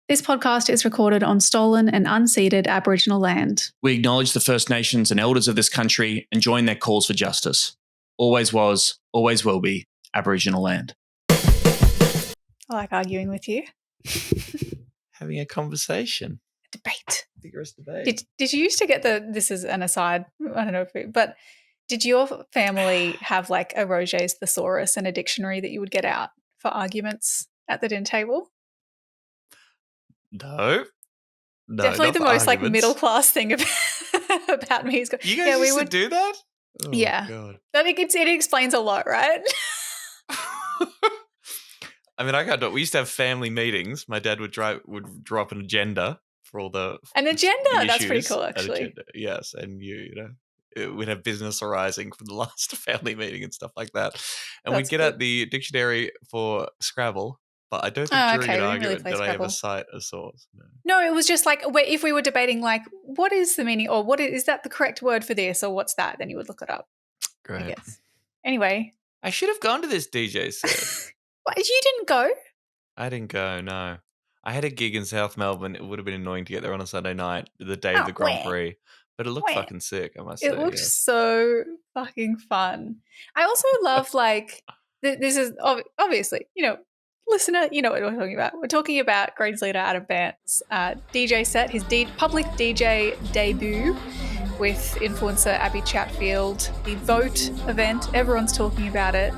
This podcast is recorded on stolen and unceded Aboriginal land. We acknowledge the First Nations and elders of this country and join their calls for justice. Always was, always will be Aboriginal land. I like arguing with you. Having a conversation. Debate. Vigorous debate. Did you used to get this is an aside, I don't know but did your family have like a Roget's thesaurus and a dictionary that you would get out for arguments at the dinner table? No, definitely the most like middle class thing about me is you guys used to do that. Oh, yeah, God. I think it explains a lot, right? I mean, I can't do it. We used to have family meetings. My dad would draw up an agenda for all the that's pretty cool, actually. Yes, and we'd have business arising from the last family meeting and stuff like that, and we'd get out the dictionary for Scrabble. But I don't think during an argument did I ever cite a source. No, it was just like if we were debating like what is the meaning or is that the correct word for this or what's that, then you would look it up. Great. I guess. Anyway. I should have gone to this DJ set. What, you didn't go? I didn't go, no. I had a gig in South Melbourne. It would have been annoying to get there on a Sunday night, the day of the Grand Prix. But it looked fucking sick, I must say. It looked so fucking fun. I also love like, this is obviously, listener, you know what we're talking about. We're talking about Greens leader Adam Bandt's DJ set, his public DJ debut with influencer Abbie Chatfield, the Vote event. Everyone's talking about it.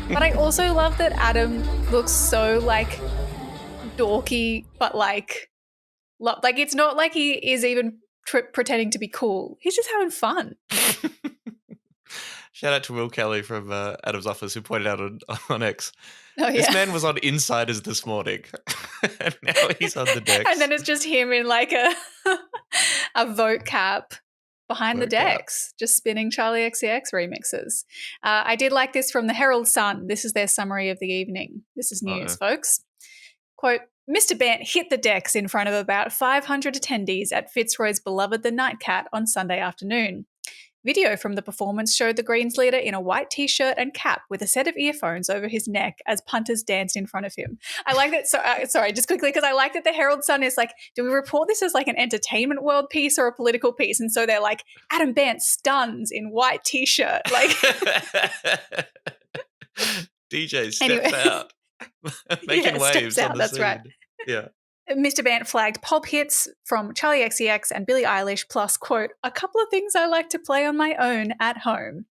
But I also love that Adam looks so like dorky, but like it's not like he is even pretending to be cool. He's just having fun. Shout out to Will Kelly from Adam's office who pointed out on X. Oh, yeah. This man was on Insiders this morning. And now he's on the decks. And then it's just him in like a Vote cap behind the decks, just spinning Charlie XCX remixes. I did like this from the Herald Sun. This is their summary of the evening. This is news, folks. Quote, Mr. Bandt hit the decks in front of about 500 attendees at Fitzroy's beloved The Nightcat on Sunday afternoon. Video from the performance showed the Greens leader in a white T-shirt and cap with a set of earphones over his neck as punters danced in front of him. I like that. Sorry, just quickly, because I like that the Herald Sun is like, do we report this as like an entertainment world piece or a political piece? And so they're like, Adam Bandt stuns in white T-shirt. Like, DJ steps out, making waves on the that's scene. Right. Yeah. Mr. Bandt flagged pop hits from Charlie XCX and Billie Eilish, plus, quote, a couple of things I like to play on my own at home.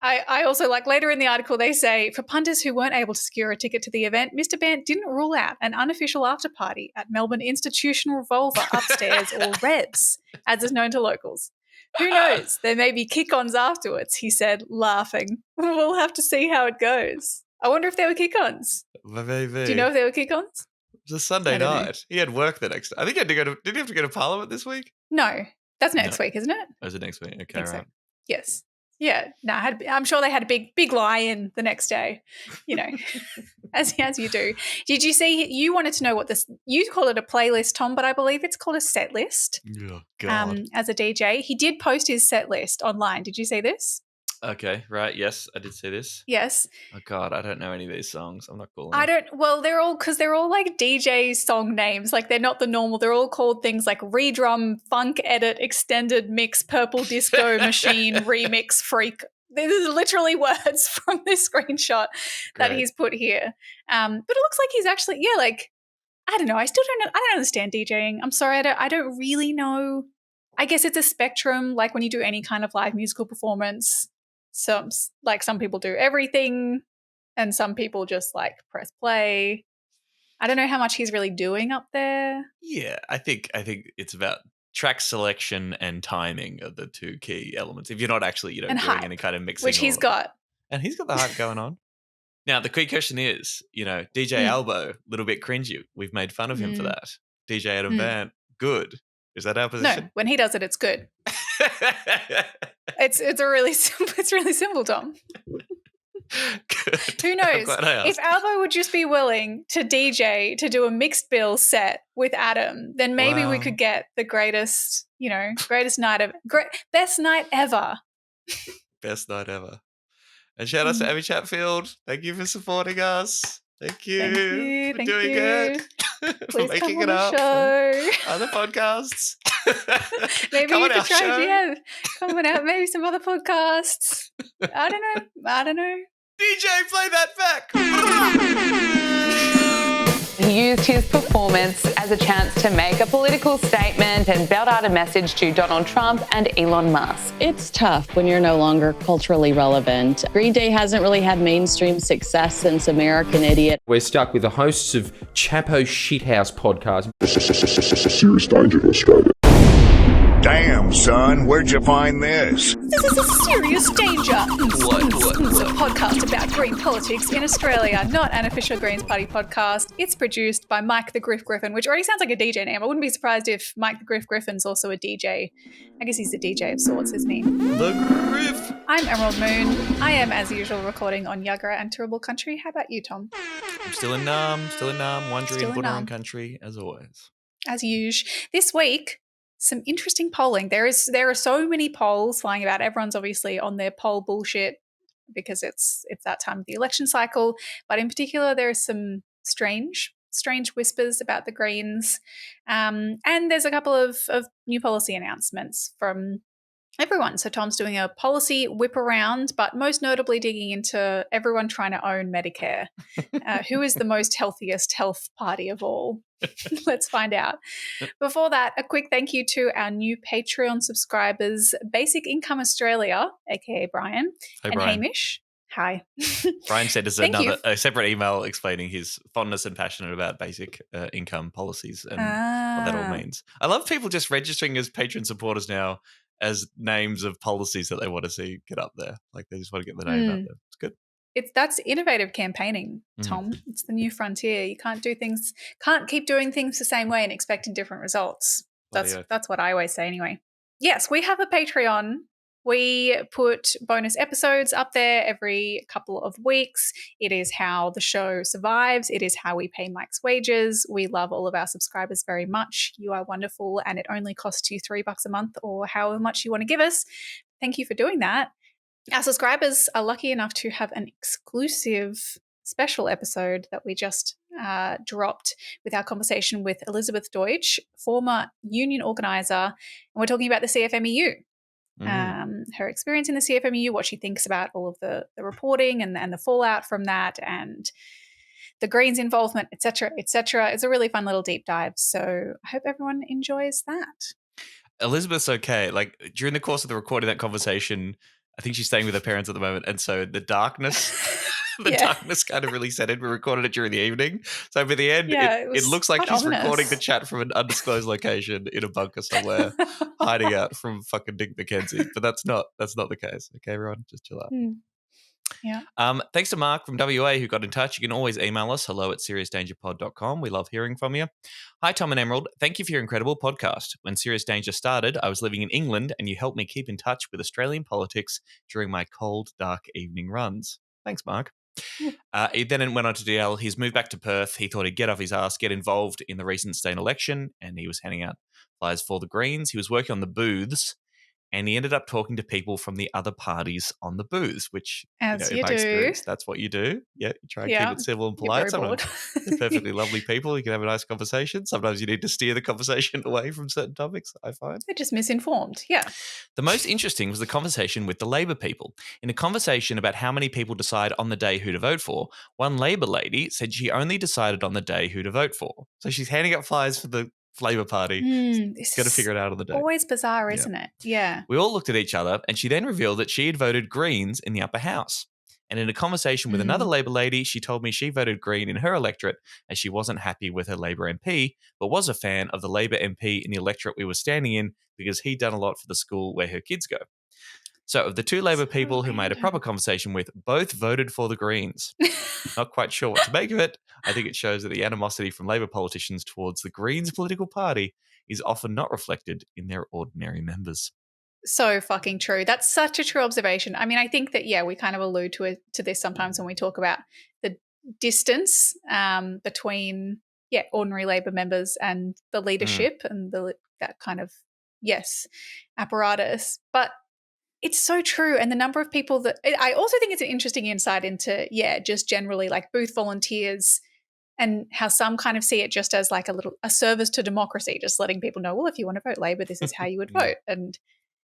I also like later in the article they say, for punters who weren't able to secure a ticket to the event, Mr. Bandt didn't rule out an unofficial after party at Melbourne Institution Revolver upstairs or Rebs, as is known to locals. Who knows? There may be kick-ons afterwards, he said, laughing. We'll have to see how it goes. I wonder if there were kick-ons. Maybe. Do you know if there were kick-ons? It was a Sunday night. He had work the next day. I think he had to go to... Did he have to go to Parliament this week? No. That's next week, isn't it? Oh, is it next week? Okay, right. So. Yes. Yeah. No, I'm sure they had a big lie-in the next day, as you do. Did you see... You wanted to know what this... You call it a playlist, Tom, but I believe it's called a set list. Oh, God. As a DJ. He did post his set list online. Did you see this? Okay, right. Yes, I did see this. Yes. Oh, God, I don't know any of these songs. I'm not calling Well, they're all like DJ song names. Like, they're not the normal. They're all called things like Redrum, Funk Edit, Extended Mix, Purple Disco Machine, Remix, Freak. There's literally words from this screenshot that he's put here. But it looks like he's actually, I don't know. I don't understand DJing. I'm sorry. I don't really know. I guess it's a spectrum, like when you do any kind of live musical performance. Some people do everything and some people just like press play. I don't know how much he's really doing up there. Yeah, I think it's about track selection and timing are the two key elements. If you're not actually, doing hype, any kind of mixing. Which he's got. And he's got the hype going on. Now, the key question is, DJ Albo, a little bit cringy. We've made fun of him for that. DJ Adam Bandt, good. Is that our position? No, when he does it, it's good. It's really simple, Tom. Good. Who knows? If Albo would just be willing to DJ to do a mixed bill set with Adam, then maybe we could get the greatest night of best night ever. Best night ever. And shout out to Abbie Chatfield. Thank you for supporting us. Thank you for doing it. Please for making come on it up. the show. Other podcasts. Maybe come you on could our try, show. coming out, maybe some other podcasts. I don't know. DJ, play that back. He used his performance as a chance to make a political statement and belt out a message to Donald Trump and Elon Musk. It's tough when you're no longer culturally relevant. Green Day hasn't really had mainstream success since American Idiot. We're stuck with the hosts of Chapo Shithouse podcast. Serious danger to Australia. Damn, son, where'd you find this? This is a serious danger. It's a podcast about green politics in Australia, not an official Greens Party podcast. It's produced by Mike the Griff Griffin, which already sounds like a DJ name. I wouldn't be surprised if Mike the Griff Griffin's also a DJ. I guess he's a DJ of sorts, isn't he? The Griff. I'm Emerald Moon. I am, as usual, recording on Yagara and Turrbal Country. How about you, Tom? I'm still in Nam, Wurundjeri Still and in Bunurong Nam. country, as always. As usual. This week, some interesting polling. There are so many polls flying about. Everyone's obviously on their poll bullshit because it's that time of the election cycle. But in particular, there are some strange whispers about the Greens. And there's a couple of new policy announcements from everyone. So Tom's doing a policy whip around, but most notably digging into everyone trying to own Medicare. Who is the most healthiest health party of all? Let's find out. Before that, a quick thank you to our new Patreon subscribers, Basic Income Australia, aka Brian, and Brian. Hamish. Hi. Brian sent us Thank you. a separate email explaining his fondness and passionate about basic income policies and what that all means. I love people just registering as patron supporters now as names of policies that they want to see get up there. Like they just want to get the name out there. It's good. That's innovative campaigning, Tom. It's the new frontier. You can't keep doing things the same way and expecting different results. That's what I always say anyway. Yes, we have a Patreon. We put bonus episodes up there every couple of weeks. It is how the show survives. It is how we pay Mike's wages. We love all of our subscribers very much. You are wonderful, and it only costs you $3 a month or however much you want to give us. Thank you for doing that. Our subscribers are lucky enough to have an exclusive special episode that we just dropped with our conversation with Elizabeth Deutsch, former union organiser, and we're talking about the CFMEU. Her experience in the CFMEU, what she thinks about all of the reporting and the fallout from that, and the Greens' involvement, etc., etc. It's a really fun little deep dive. So I hope everyone enjoys that. Elizabeth's okay. Like during the course of the recording of that conversation, I think she's staying with her parents at the moment, and so the darkness. Darkness kind of really set in. We recorded it during the evening. So by the end, it looks like she's recording the chat from an undisclosed location in a bunker somewhere, hiding out from fucking Dick McKenzie. But that's not the case. Okay, everyone, just chill out. Yeah. Thanks to Mark from WA who got in touch. You can always email us, hello@seriousdangerpod.com. We love hearing from you. Hi, Tom and Emerald. Thank you for your incredible podcast. When Serious Danger started, I was living in England and you helped me keep in touch with Australian politics during my cold, dark evening runs. Thanks, Mark. He then went on to DL. He's moved back to Perth. He thought he'd get off his ass, get involved in the recent state election, and he was handing out flyers for the Greens. He was working on the booths, and he ended up talking to people from the other parties on the booths, which, as in you my do, experience, that's what you do. Yeah, you try and keep it civil and polite. Sometimes they're perfectly lovely people. You can have a nice conversation. Sometimes you need to steer the conversation away from certain topics, I find. They're just misinformed, yeah. The most interesting was the conversation with the Labor people. In a conversation about how many people decide on the day who to vote for, one Labor lady said she only decided on the day who to vote for. So she's handing out flyers for the Labor Party. Got to figure it out on the day. Always bizarre, isn't it? Yeah. We all looked at each other, and she then revealed that she had voted Greens in the upper house. And in a conversation with another Labor lady, she told me she voted Green in her electorate as she wasn't happy with her Labor MP, but was a fan of the Labor MP in the electorate we were standing in because he'd done a lot for the school where her kids go. So of the two Labor people who made a proper conversation with, both voted for the Greens. Not quite sure what to make of it. I think it shows that the animosity from Labor politicians towards the Greens political party is often not reflected in their ordinary members. So fucking true. That's such a true observation. I mean, I think that, we kind of allude to this sometimes when we talk about the distance between, ordinary Labor members and the leadership and that kind of, apparatus. But It's so true. And the number of people that I also think it's an interesting insight into, just generally like booth volunteers and how some kind of see it just as like a service to democracy, just letting people know, well, if you want to vote Labor, this is how you would vote. And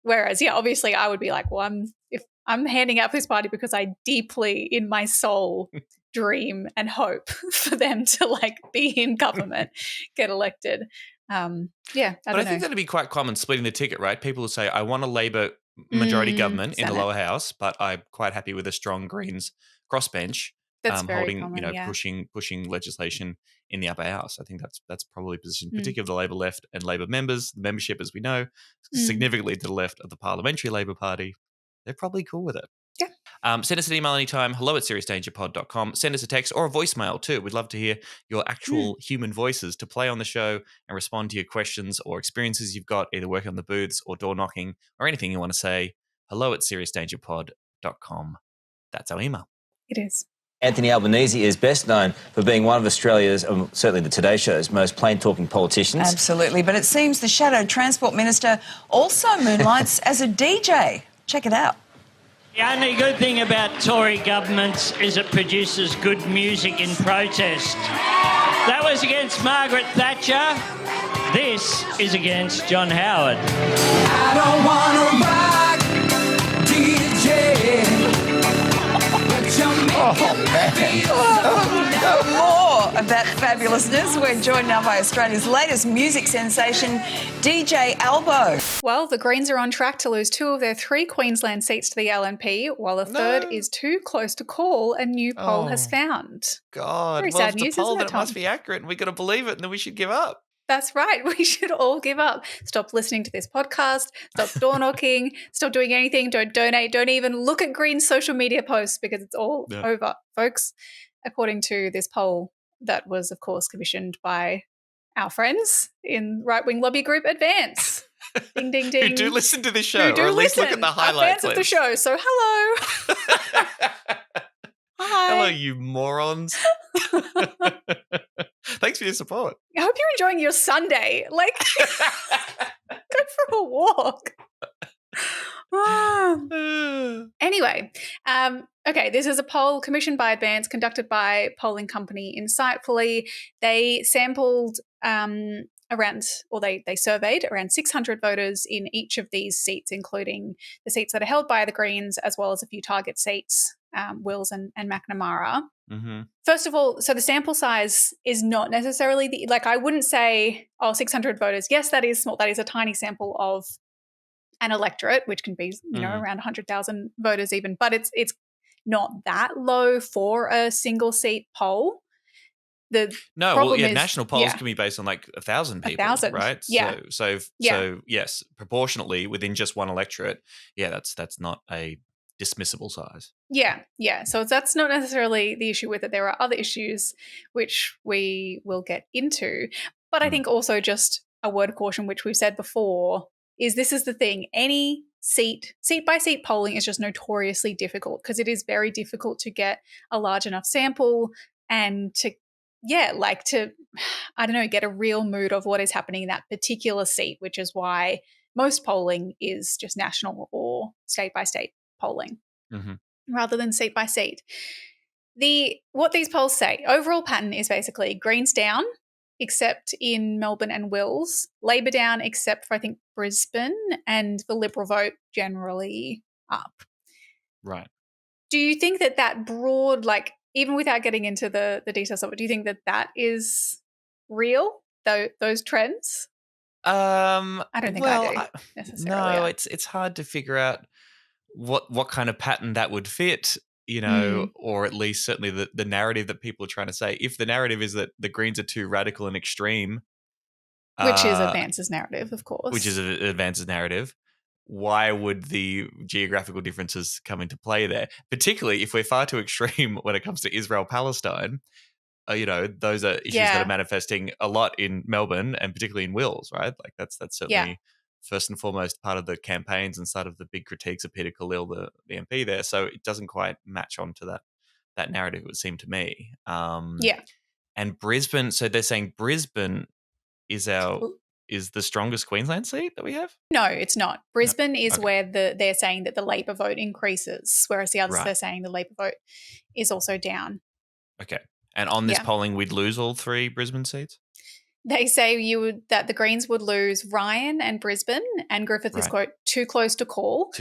whereas, obviously I would be like, well, if I'm handing out for this party because I deeply in my soul dream and hope for them to like be in government, get elected. I don't know. I think that'd be quite common, splitting the ticket, right? People will say, I want a Labor majority government in the lower house, but I'm quite happy with a strong Greens crossbench. That's very holding, common, pushing legislation in the upper house. I think that's probably positioned, particularly of the Labor left and Labor members. The membership, as we know, significantly to the left of the Parliamentary Labor Party. They're probably cool with it. Yeah. Send us an email anytime, hello@seriousdangerpod.com. Send us a text or a voicemail too. We'd love to hear your actual human voices to play on the show and respond to your questions or experiences you've got, either working on the booths or door knocking or anything you want to say. hello@seriousdangerpod.com. That's our email. It is. Anthony Albanese is best known for being one of Australia's, certainly the Today Show's, most plain-talking politicians. Absolutely, but it seems the Shadow Transport Minister also moonlights as a DJ. Check it out. The only good thing about Tory governments is it produces good music in protest. That was against Margaret Thatcher. This is against John Howard. I don't want to rock, DJ. More of that fabulousness. We're joined now by Australia's latest music sensation, DJ Albo. Well, the Greens are on track to lose 2 of their 3 Queensland seats to the LNP, while a third is too close to call, a new poll has found. God, very sad if news, the poll, isn't then it, it must Tom? be accurate and we've got to believe it and then we should give up. That's right. We should all give up. Stop listening to this podcast. Stop door knocking. Stop doing anything. Don't donate. Don't even look at Green's social media posts because it's all over, folks. According to this poll that was, of course, commissioned by our friends in right-wing lobby group Advance. Ding, ding, ding. Who do listen to this show, Who do or at least listen. look at the highlights. Fans of the show. So hello. Hi. Hello, you morons. Thanks for your support. I hope you're enjoying your Sunday. Like, go for a walk. Anyway, okay, this is a poll commissioned by Advance, conducted by polling company Insightfully. They sampled they surveyed around 600 voters in each of these seats, including the seats that are held by the Greens, as well as a few target seats, Wills and Macnamara. Mm-hmm. First of all, so the sample size is not necessarily I wouldn't say, 600 voters. Yes, that is small. That is a tiny sample of an electorate, which can be, around 100,000 voters even, but it's not that low for a single seat poll. National polls can be based on 1,000 people, 1,000, right? yeah. So yes, proportionately within just one electorate, that's not a dismissible size. Yeah. So that's not necessarily the issue with it. There are other issues which we will get into, but I think also just a word of caution, which we've said before, is this is the thing. Any seat by seat polling is just notoriously difficult because it is very difficult to get a large enough sample and to get a real mood of what is happening in that particular seat, which is why most polling is just national or state by state polling rather than seat by seat. What these polls say, overall pattern is basically Greens down, except in Melbourne and Wills, Labor down except for I think Brisbane, and the Liberal vote generally up. Right. Do you think that broad, even without getting into the details of it, do you think that is real, those trends? I don't think I do necessarily. No, it's hard to figure out what kind of pattern that would fit, or at least certainly the narrative that people are trying to say. If the narrative is that the Greens are too radical and extreme, which is Advance's narrative, of course. Which is Advance's narrative. Why would the geographical differences come into play there? Particularly if we're far too extreme when it comes to Israel-Palestine, those are issues that are manifesting a lot in Melbourne and particularly in Wills, right? That's certainly first and foremost part of the campaigns and sort of the big critiques of Peter Khalil, the MP there. So it doesn't quite match onto that narrative, it would seem to me. And Brisbane, so they're saying Brisbane is our is the strongest Queensland seat that we have? No, it's not. Brisbane is Okay. where they're saying that the Labor vote increases, whereas the others they're saying the Labor vote is also down. Okay. And on this polling, we'd lose all 3 Brisbane seats? They say that the Greens would lose Ryan and Brisbane, and Griffith is, quote, too close to call.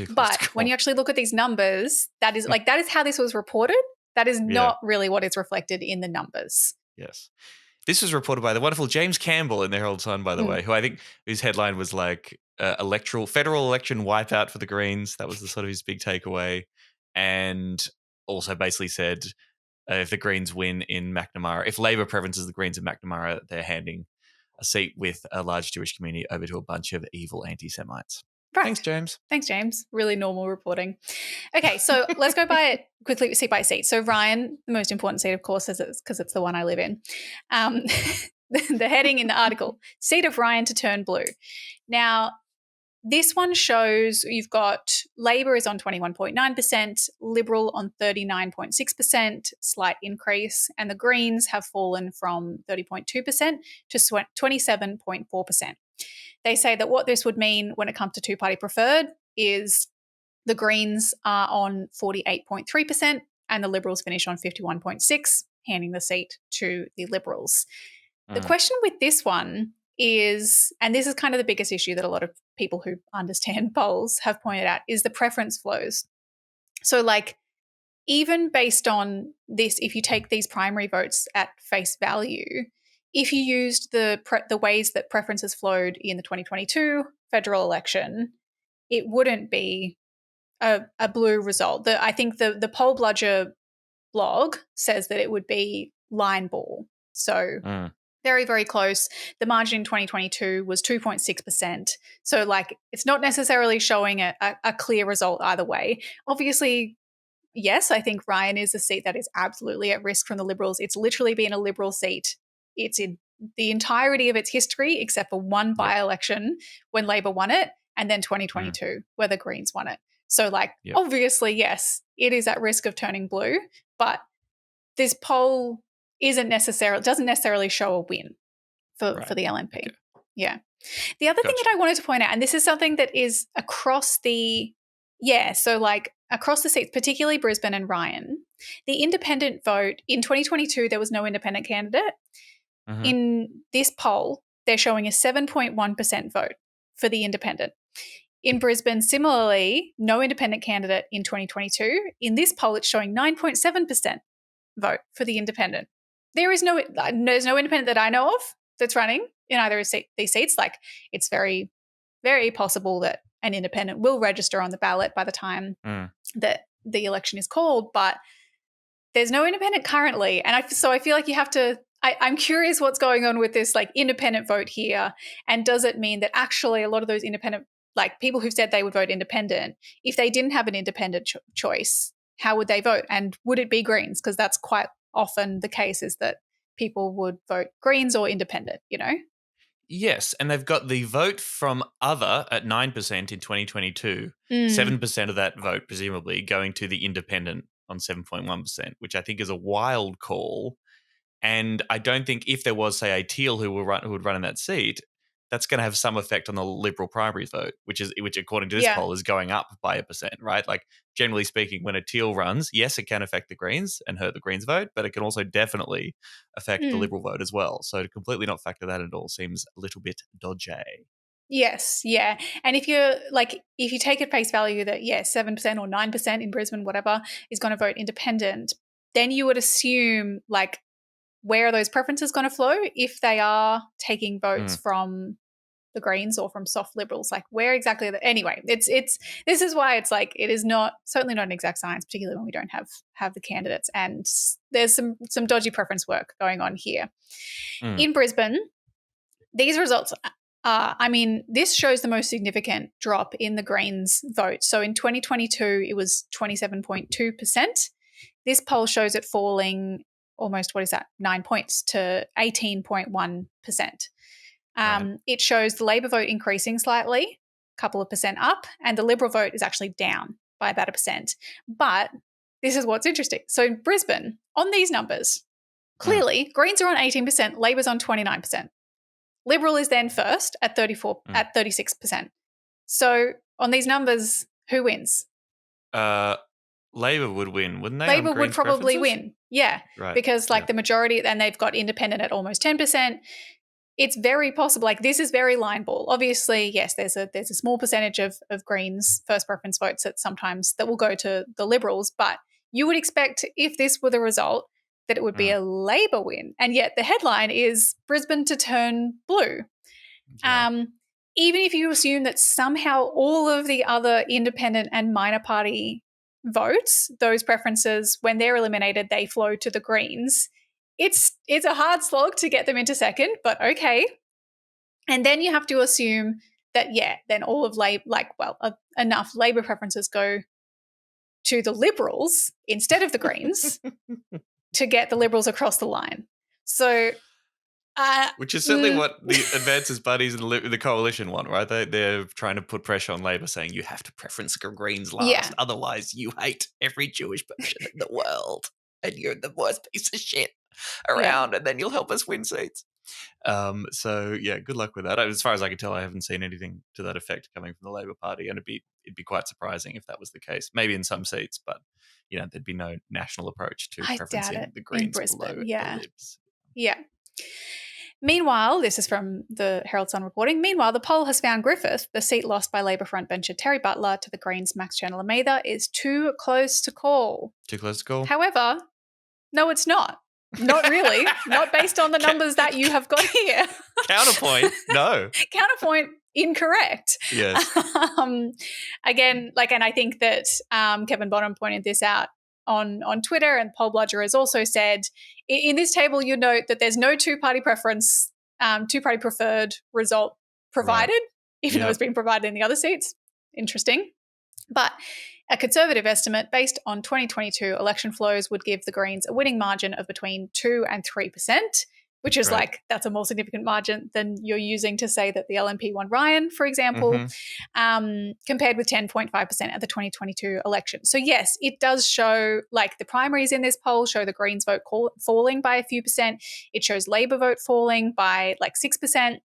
When you actually look at these numbers, that is how this was reported. That is not really what is reflected in the numbers. Yes. This was reported by the wonderful James Campbell in the Herald Sun, by the way, who I think whose headline was like federal election wipeout for the Greens. That was the sort of his big takeaway. And also basically said if the Greens win in Macnamara, if Labor preferences the Greens in Macnamara, they're handing a seat with a large Jewish community over to a bunch of evil anti-Semites. Right. Thanks, James. Thanks, James. Really normal reporting. Okay, so let's go by it quickly, seat by seat. So Ryan, the most important seat, of course, because it's the one I live in. The heading in the article, seat of Ryan to turn blue. Now, this one shows you've got Labor is on 21.9%, Liberal on 39.6%, slight increase, and the Greens have fallen from 30.2% to 27.4%. They say that what this would mean when it comes to two-party preferred is the Greens are on 48.3% and the Liberals finish on 51.6%, handing the seat to the Liberals. The question with this one is, and this is kind of the biggest issue that a lot of people who understand polls have pointed out, is the preference flows. So like even based on this, if you take these primary votes at face value, if you used the ways that preferences flowed in the 2022 federal election, it wouldn't be a blue result. I think the Poll Bludger blog says that it would be line ball. So very, very close. The margin in 2022 was 2.6%. So like it's not necessarily showing a clear result either way. Obviously, yes, I think Ryan is a seat that is absolutely at risk from the Liberals. It's literally been a Liberal seat. It's in the entirety of its history except for one by-election when Labor won it and then 2022 where the Greens won it. So like obviously, yes, it is at risk of turning blue, but this poll doesn't necessarily show a win for the LNP. Okay. Yeah. The other thing that I wanted to point out, and this is something that is across so like across the seats, particularly Brisbane and Ryan, the independent vote in 2022, there was no independent candidate. In this poll, they're showing a 7.1% vote for the independent. In Brisbane, similarly, no independent candidate in 2022. In this poll, it's showing 9.7% vote for the independent. There's no independent that I know of that's running in either of these seats. Like it's very, very possible that an independent will register on the ballot by the time that the election is called, but there's no independent currently. And so I feel like you have to I'm curious what's going on with this like independent vote here. And does it mean that actually a lot of those independent, like people who've said they would vote independent, if they didn't have an independent choice, how would they vote? And would it be Greens? Because that's quite often the case, is that people would vote Greens or independent, you know? Yes, and they've got the vote from other at 9% in 2022, 7% of that vote presumably going to the independent on 7.1%, which I think is a wild call. And I don't think if there was, say, a Teal who would run in that seat, that's going to have some effect on the Liberal primaries vote, which according to this poll is going up by 1%, right? Like generally speaking, when a Teal runs, yes, it can affect the Greens and hurt the Greens vote, but it can also definitely affect the Liberal vote as well. So to completely not factor that at all seems a little bit dodgy. Yes, yeah. And if you take at face value that 7% or 9% in Brisbane, whatever, is going to vote independent, then you would assume like where are those preferences going to flow if they are taking votes from the Greens or from soft Liberals? Like where exactly? Anyway, this is why it's like it is certainly not an exact science, particularly when we don't have the candidates, and there's some dodgy preference work going on here. In Brisbane, these results. This shows the most significant drop in the Greens vote. So in 2022, it was 27.2%. This poll shows it falling almost, 9 points to 18.1%. It shows the Labor vote increasing slightly, a couple of percent up, and the Liberal vote is actually down by about 1%. But this is what's interesting. So in Brisbane, on these numbers, clearly Greens are on 18%, Labor's on 29%. Liberal is then first at 36%. So on these numbers, who wins? Labor would win, wouldn't they? Labor would probably win. Yeah. Right. Because the majority, and they've got independent at almost 10%. It's very possible. This is very line ball. Obviously, yes, there's a small percentage of Greens first preference votes that will go to the Liberals, but you would expect if this were the result that it would be a Labor win. And yet the headline is Brisbane to turn blue. Yeah. Even if you assume that somehow all of the other independent and minor party votes, those preferences, when they're eliminated, they flow to the Greens. It's a hard slog to get them into second, but okay. And then you have to assume that, then all of enough Labor preferences go to the Liberals instead of the Greens to get the Liberals across the line. So, which is certainly what the Advances buddies in the coalition want, right? They're trying to put pressure on Labor, saying you have to preference Greens last, otherwise you hate every Jewish person in the world, and you're the worst piece of shit around, and then you'll help us win seats. So good luck with that. As far as I can tell, I haven't seen anything to that effect coming from the Labor Party, and it'd be quite surprising if that was the case. Maybe in some seats, but there'd be no national approach to preferencing the Greens below the Libs. Yeah. Meanwhile, this is from the Herald Sun reporting, the poll has found Griffith, the seat lost by Labor frontbencher Terry Butler to the Greens' Max Chandler-Mather, is too close to call. Too close to call? However, no, it's not. Not really. Not based on the numbers that you have got here. Counterpoint, no. Counterpoint, incorrect. Yes. Again, and I think that Kevin Bonham pointed this out on Twitter, and Poll Bludger has also said, in this table you note that there's no two-party preference, two-party preferred result provided, even though it's been provided in the other seats. Interesting. But a conservative estimate based on 2022 election flows would give the Greens a winning margin of between 2 and 3%, which is that's a more significant margin than you're using to say that the LNP won Ryan, for example, compared with 10.5% at the 2022 election. So yes, it does show, the primaries in this poll show the Greens vote falling by a few percent. It shows Labor vote falling by 6%.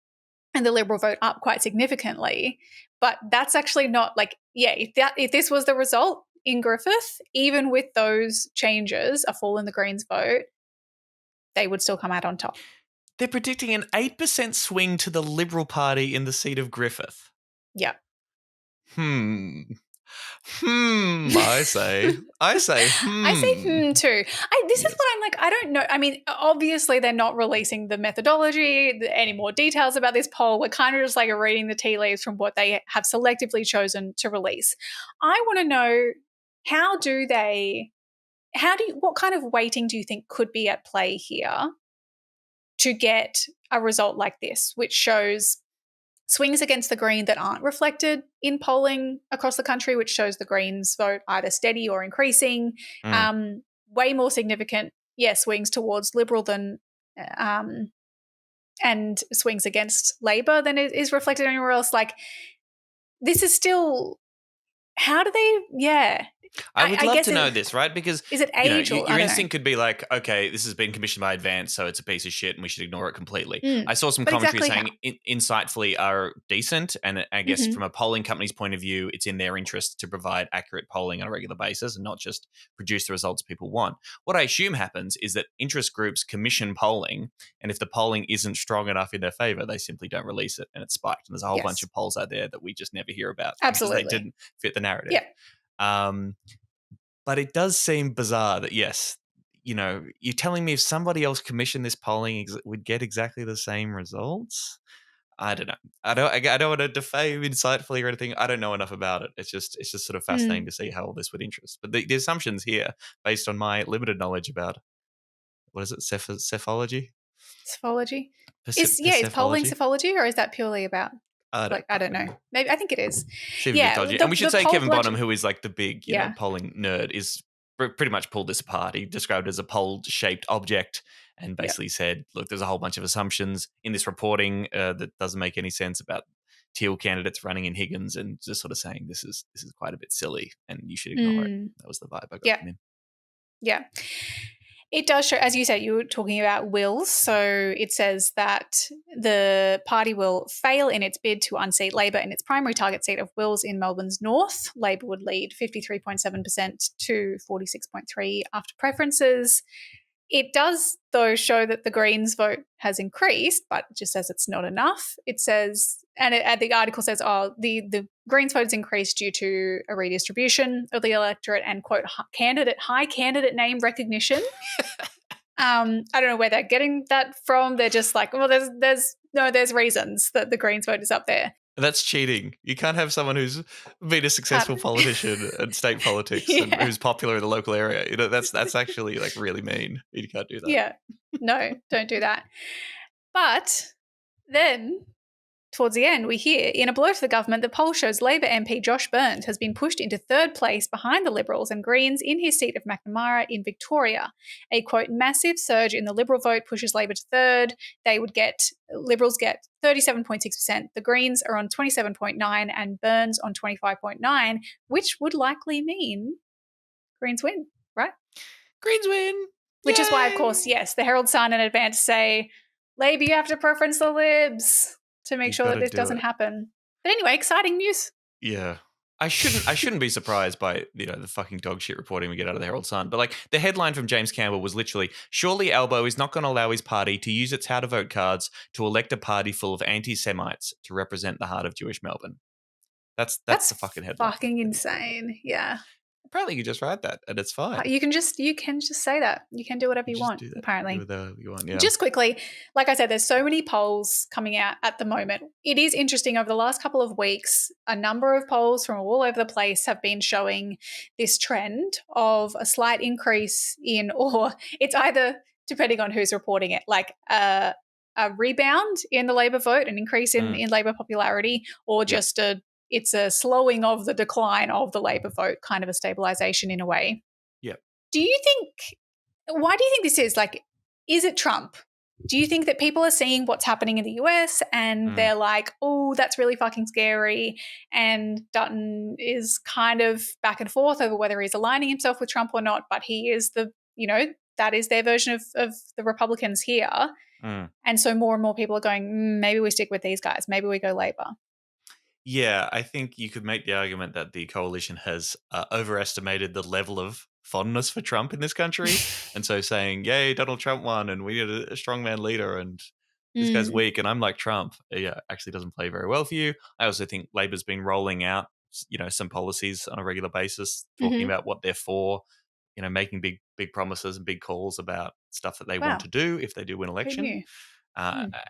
And the Liberal vote up quite significantly. But that's actually not if this was the result in Griffith, even with those changes, a fall in the Greens vote, they would still come out on top. They're predicting an 8% swing to the Liberal Party in the seat of Griffith. Yeah. I say too. This is what I'm I don't know. I mean, obviously they're not releasing the methodology, any more details about this poll. We're kind of just reading the tea leaves from what they have selectively chosen to release. I want to know, what kind of weighting do you think could be at play here to get a result like this, which shows swings against the Green that aren't reflected in polling across the country, which shows the Greens vote either steady or increasing. Way more significant, swings towards Liberal than and swings against Labor than it is reflected anywhere else. This is still, how do they, I would love to know this, right? Because is it age or your instinct could be okay, this has been commissioned by Advance, so it's a piece of shit and we should ignore it completely. I saw some commentary saying insightfully are decent, and I guess from a polling company's point of view, it's in their interest to provide accurate polling on a regular basis and not just produce the results people want. What I assume happens is that interest groups commission polling, and if the polling isn't strong enough in their favour, they simply don't release it, and it's spiked. And there's a whole bunch of polls out there that we just never hear about because they didn't fit the narrative. Yeah. But it does seem bizarre that, you're telling me if somebody else commissioned this polling would get exactly the same results? I don't know. I don't want to defame insightfully or anything. I don't know enough about it. It's just sort of fascinating to see how all this would interest. But the assumptions here, based on my limited knowledge about, what is it, psephology? Psephology? Is polling psephology, or is that purely about... I don't know. Maybe I think it is. And we should say Kevin Bonham, who is the big polling nerd, is pretty much pulled this apart. He described it as a pole-shaped object and basically said, look, there's a whole bunch of assumptions in this reporting that doesn't make any sense about Teal candidates running in Higgins, and just sort of saying this is quite a bit silly and you should ignore it. That was the vibe I got from him. Yeah. It does show, as you said, you were talking about wills. So it says that the party will fail in its bid to unseat Labor in its primary target seat of Wills in Melbourne's north. Labor would lead 53.7% to 46.3% after preferences. It does, though, show that the Greens vote has increased, but it just says it's not enough. It says, and the article says, the Greens vote has increased due to a redistribution of the electorate and, quote, high candidate name recognition. I don't know where they're getting that from. They're just like, well, there's reasons that the Greens vote is up there. That's cheating. You can't have someone who's been a successful politician in state politics and who's popular in the local area. You know, that's actually like really mean. You can't do that. Yeah. No, don't do that. But then towards the end, we hear, in a blow to the government, the poll shows Labor MP Josh Byrne has been pushed into third place behind the Liberals and Greens in his seat of Macnamara in Victoria. A, quote, massive surge in the Liberal vote pushes Labor to third. Liberals get 37.6%. The Greens are on 27.9% and Byrne's on 25.9%, which would likely mean Greens win, right? Greens win. Which is why, of course, yes, the Herald Sun in advance say, Labor, you have to preference the Libs to make sure that this doesn't happen. But anyway, exciting news. Yeah. I shouldn't be surprised by, you know, the fucking dog shit reporting we get out of the Herald Sun. But like the headline from James Campbell was literally, surely Albo is not going to allow his party to use its how to vote cards to elect a party full of anti-Semites to represent the heart of Jewish Melbourne. That's the fucking headline. Fucking insane. Yeah. Apparently you just write that and it's fine. You can just say that. You can do whatever you want, apparently. Do whatever you want, yeah. Just quickly, like I said, there's so many polls coming out at the moment. It is interesting, over the last couple of weeks, a number of polls from all over the place have been showing this trend of a slight increase in, or it's either, depending on who's reporting it, like a rebound in the Labor vote, an increase in Labor popularity, or just it's a slowing of the decline of the Labor vote, kind of a stabilisation in a way. Yeah. Why do you think this is? Like, is it Trump? Do you think that people are seeing what's happening in the US and they're like, oh, that's really fucking scary, and Dutton is kind of back and forth over whether he's aligning himself with Trump or not, but he is that is their version of the Republicans here. And so more and more people are going, maybe we stick with these guys. Maybe we go Labor. Yeah, I think you could make the argument that the coalition has overestimated the level of fondness for Trump in this country. And so saying, yay, Donald Trump won and we need a strongman leader and this guy's weak and I'm like Trump, actually doesn't play very well for you. I also think Labor's been rolling out, some policies on a regular basis, talking about what they're for, making big promises and big calls about stuff that they want to do if they do win election.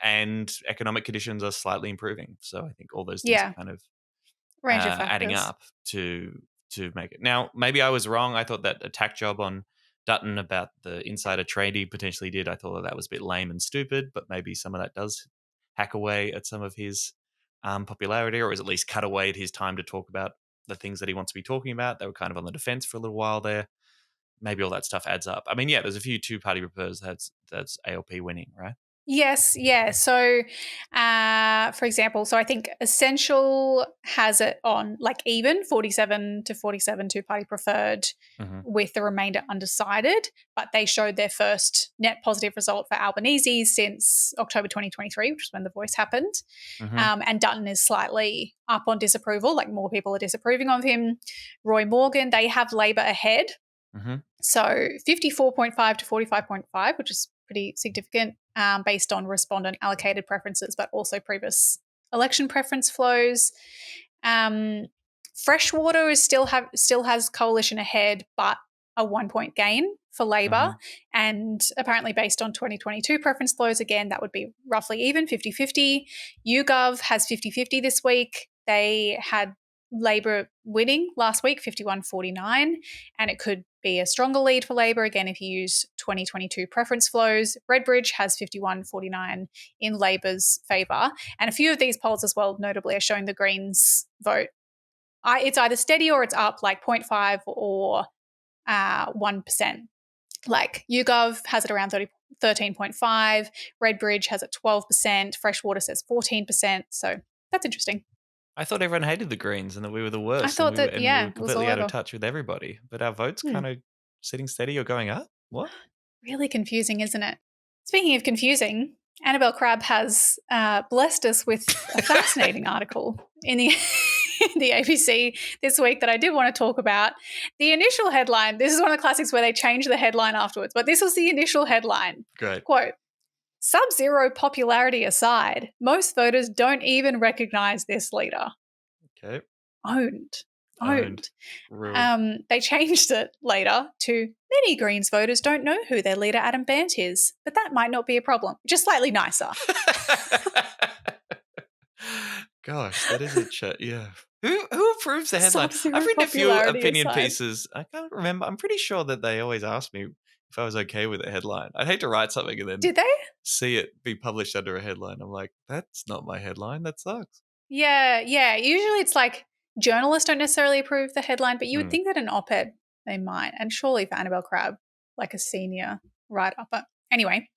And economic conditions are slightly improving. So I think all those things are kind of range of adding up to make it. Now, maybe I was wrong. I thought that attack job on Dutton about the insider trade he potentially did, I thought that was a bit lame and stupid, but maybe some of that does hack away at some of his popularity, or is at least cut away at his time to talk about the things that he wants to be talking about. They were kind of on the defense for a little while there. Maybe all that stuff adds up. I mean, there's a few two-party proposals that's ALP winning, right? Yes, yeah. So, for example, I think Essential has it on like even 47 to 47 two-party preferred with the remainder undecided, but they showed their first net positive result for Albanese since October 2023, which is when The Voice happened. And Dutton is slightly up on disapproval, like more people are disapproving of him. Roy Morgan, they have Labor ahead. So 54.5 to 45.5, which is pretty significant based on respondent allocated preferences, but also previous election preference flows. Freshwater still has coalition ahead, but a 1-point gain for Labor. And apparently based on 2022 preference flows, again, that would be roughly even, 50-50. YouGov has 50-50 this week. They had Labor winning last week, 51-49, and it could be a stronger lead for Labor, again, if you use 2022 preference flows. Redbridge has 51-49 in Labor's favour. And a few of these polls as well, notably, are showing the Greens vote. It's either steady or it's up, like 0.5 or 1%. Like YouGov has it around 13.5, Redbridge has it 12%, Freshwater says 14%. So that's interesting. I thought everyone hated the Greens and that we were the worst. I thought we were it was completely all out of over. touch with everybody. But our votes kind of sitting steady or going up. What? Really confusing, isn't it? Speaking of confusing, Annabelle Crabb has blessed us with a fascinating article in the ABC this week that I did want to talk about. The initial headline, this is one of the classics where they change the headline afterwards, but this was the initial headline. Great. Quote, "Sub-zero popularity aside, most voters don't even recognise this leader." Okay. Owned. Ruined. They changed it later to "Many Greens voters don't know who their leader Adam Bandt is, but that might not be a problem." Just slightly nicer. Gosh, that is a chat. Yeah. Who approves the headline? Sub-zero I've written a few popularity opinion aside. pieces. I can't remember. I'm pretty sure that they always ask me if I was okay with a headline. I'd hate to write something and then Did they? see it be published under a headline. I'm like, that's not my headline. That sucks. Yeah. Usually it's like journalists don't necessarily approve the headline, but you would think that an op-ed they might. And surely for Annabelle Crabb, like a senior writer. But anyway,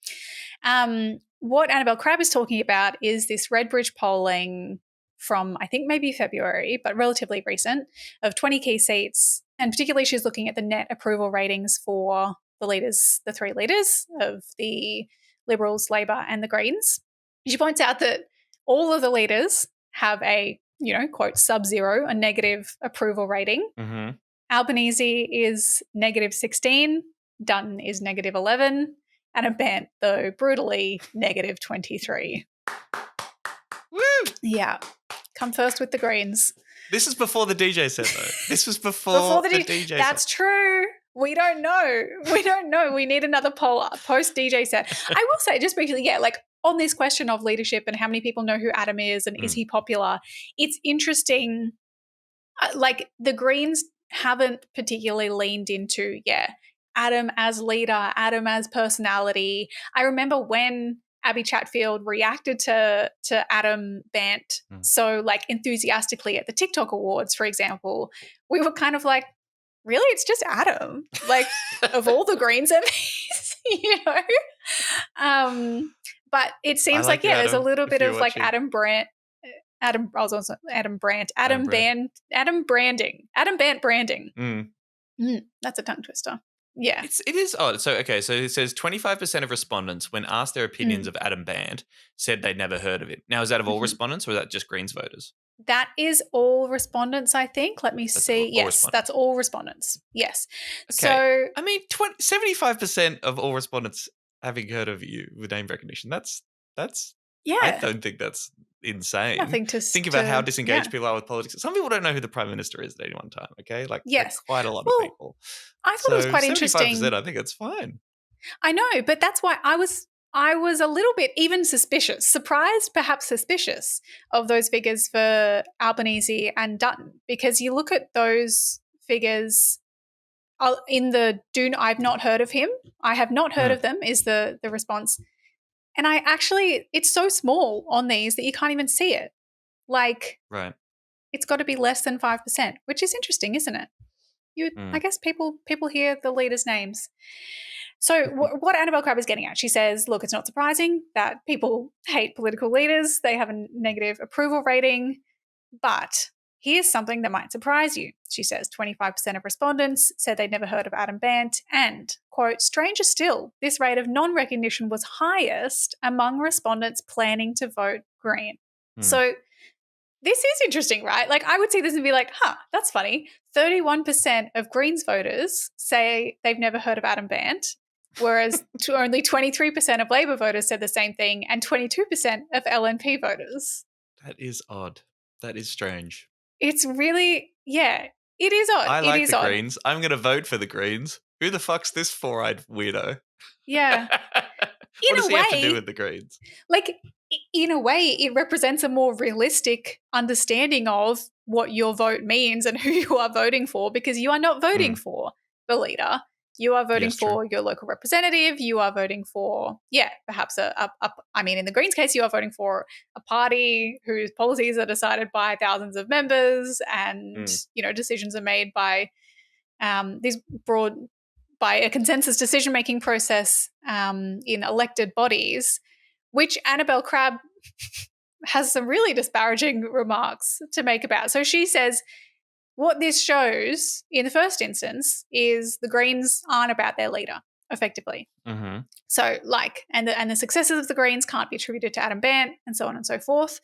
what Annabelle Crabb is talking about is this Redbridge polling from I think maybe February, but relatively recent, of 20 key seats. And particularly she's looking at the net approval ratings for the leaders, the three leaders of the Liberals, Labor and the Greens. She points out that all of the leaders have a, quote, sub-zero, a negative approval rating. Mm-hmm. Albanese is -16, Dutton is -11, Adam Bandt, though, brutally -23. Woo! Yeah. Come first with the Greens. This is before the DJ set, though. This was before the DJ set. That's true. We don't know. We need another poll post DJ set. I will say, just briefly, like on this question of leadership and how many people know who Adam is and is he popular, it's interesting. Like the Greens haven't particularly leaned into, Adam as leader, Adam as personality. I remember when Abbie Chatfield reacted to Adam Bandt so like enthusiastically at the TikTok Awards, for example, we were kind of like, really? It's just Adam, like of all the Greens MPs, But it seems like there's a little bit of like Adam Bandt branding. That's a tongue twister. Yeah. It is odd. So it says 25% of respondents, when asked their opinions of Adam Bandt, said they'd never heard of him. Now, is that of all respondents or is that just Greens voters? That is all respondents, I think. Let me see. Yes, that's all respondents. Yes. Okay. So, I mean, 75% of all respondents having heard of you with name recognition. That's I don't think that's insane. Nothing to think about how disengaged people are with politics. Some people don't know who the Prime Minister is at any one time, okay? Like that's quite a lot of people. I thought it was quite interesting. 75%, I think it's fine. I know, but that's why I was a little bit even surprised, perhaps suspicious of those figures for Albanese and Dutton, because you look at those figures in the I've not heard of him. I have not heard of them is the response. And it's so small on these that you can't even see it. Like, right. It's got to be less than 5%, which is interesting, isn't it? I guess people hear the leaders' names. So what Annabelle Crabb is getting at, she says, look, it's not surprising that people hate political leaders. They have a negative approval rating. But here's something that might surprise you. She says 25% of respondents said they'd never heard of Adam Bandt. And, quote, stranger still, this rate of non-recognition was highest among respondents planning to vote Green. So this is interesting, right? Like I would see this and be like, that's funny. 31% of Greens voters say they've never heard of Adam Bandt, whereas only 23% of Labor voters said the same thing and 22% of LNP voters. That is odd. That is strange. It's really, it is odd. I like the Greens. I'm going to vote for the Greens. Who the fuck's this four-eyed weirdo? Yeah. What does he have to do with the Greens? Like, in a way, it represents a more realistic understanding of what your vote means and who you are voting for, because you are not voting for the leader. You are voting for your local representative. You are voting for, perhaps in the Greens case, you are voting for a party whose policies are decided by thousands of members and, decisions are made by by a consensus decision-making process in elected bodies, which Annabelle Crabb has some really disparaging remarks to make about. So she says, what this shows in the first instance is the Greens aren't about their leader. effectively. Mm-hmm. So and the successes of the Greens can't be attributed to Adam Bandt and so on and so forth,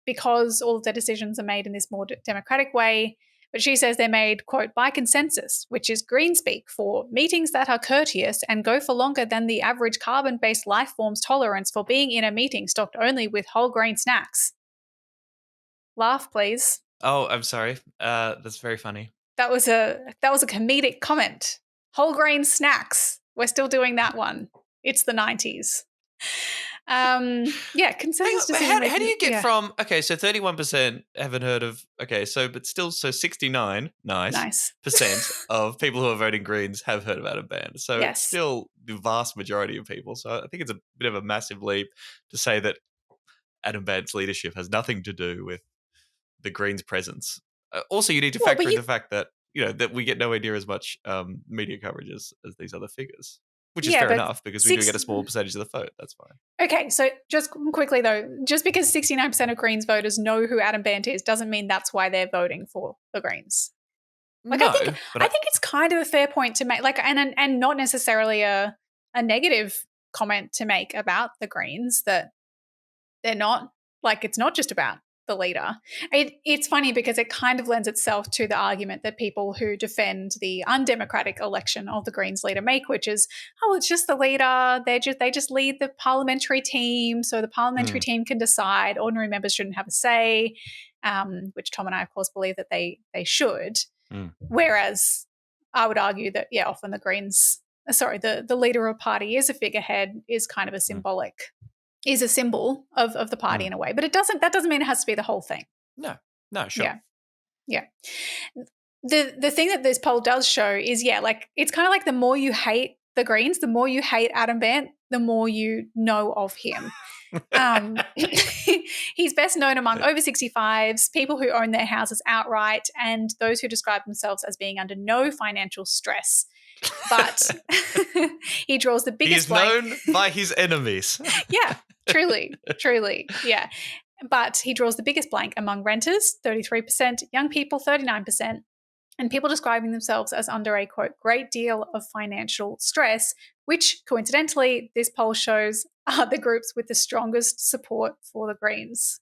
because all of their decisions are made in this more democratic way. But she says they're made, quote, by consensus, which is green speak for meetings that are courteous and go for longer than the average carbon-based life form's tolerance for being in a meeting stocked only with whole grain snacks. Laugh, please. Oh, I'm sorry. That's very funny. That was a comedic comment. Whole grain snacks. We're still doing that one. It's the 90s. Consensus decision making. How do you get from, so 31% haven't heard of, but still, 69, nice. percent of people who are voting Greens have heard of Adam Bandt. So it's still the vast majority of people. So I think it's a bit of a massive leap to say that Adam Bandt's leadership has nothing to do with the Greens' presence. Also, you need to factor in the fact that, that we get nowhere near as much media coverage as these other figures. Which is fair enough, because we do get a small percentage of the vote. That's fine. Okay, so just quickly though, just because 69% of Greens voters know who Adam Bandt is doesn't mean that's why they're voting for the Greens. I think it's kind of a fair point to make, and not necessarily a negative comment to make about the Greens, that they're not, it's not just about the leader. It's funny because it kind of lends itself to the argument that people who defend the undemocratic election of the Greens leader make, which is, it's just the leader. They just lead the parliamentary team, so the parliamentary team can decide. Ordinary members shouldn't have a say, which Tom and I, of course, believe that they should. Whereas I would argue that, often the Greens, the leader of a party is a figurehead, is kind of a symbolic. Is a symbol of the party in a way, but that doesn't mean it has to be the whole thing. No, sure. Yeah. The thing that this poll does show is, it's kind of like the more you hate the Greens, the more you hate Adam Bandt, the more you know of him. He's best known among over 65s, people who own their houses outright, and those who describe themselves as being under no financial stress. But he draws the biggest blank. He is known by his enemies. Yeah, truly, yeah. But he draws the biggest blank among renters, 33%, young people, 39%, and people describing themselves as under a, quote, great deal of financial stress, which, coincidentally, this poll shows are the groups with the strongest support for the Greens.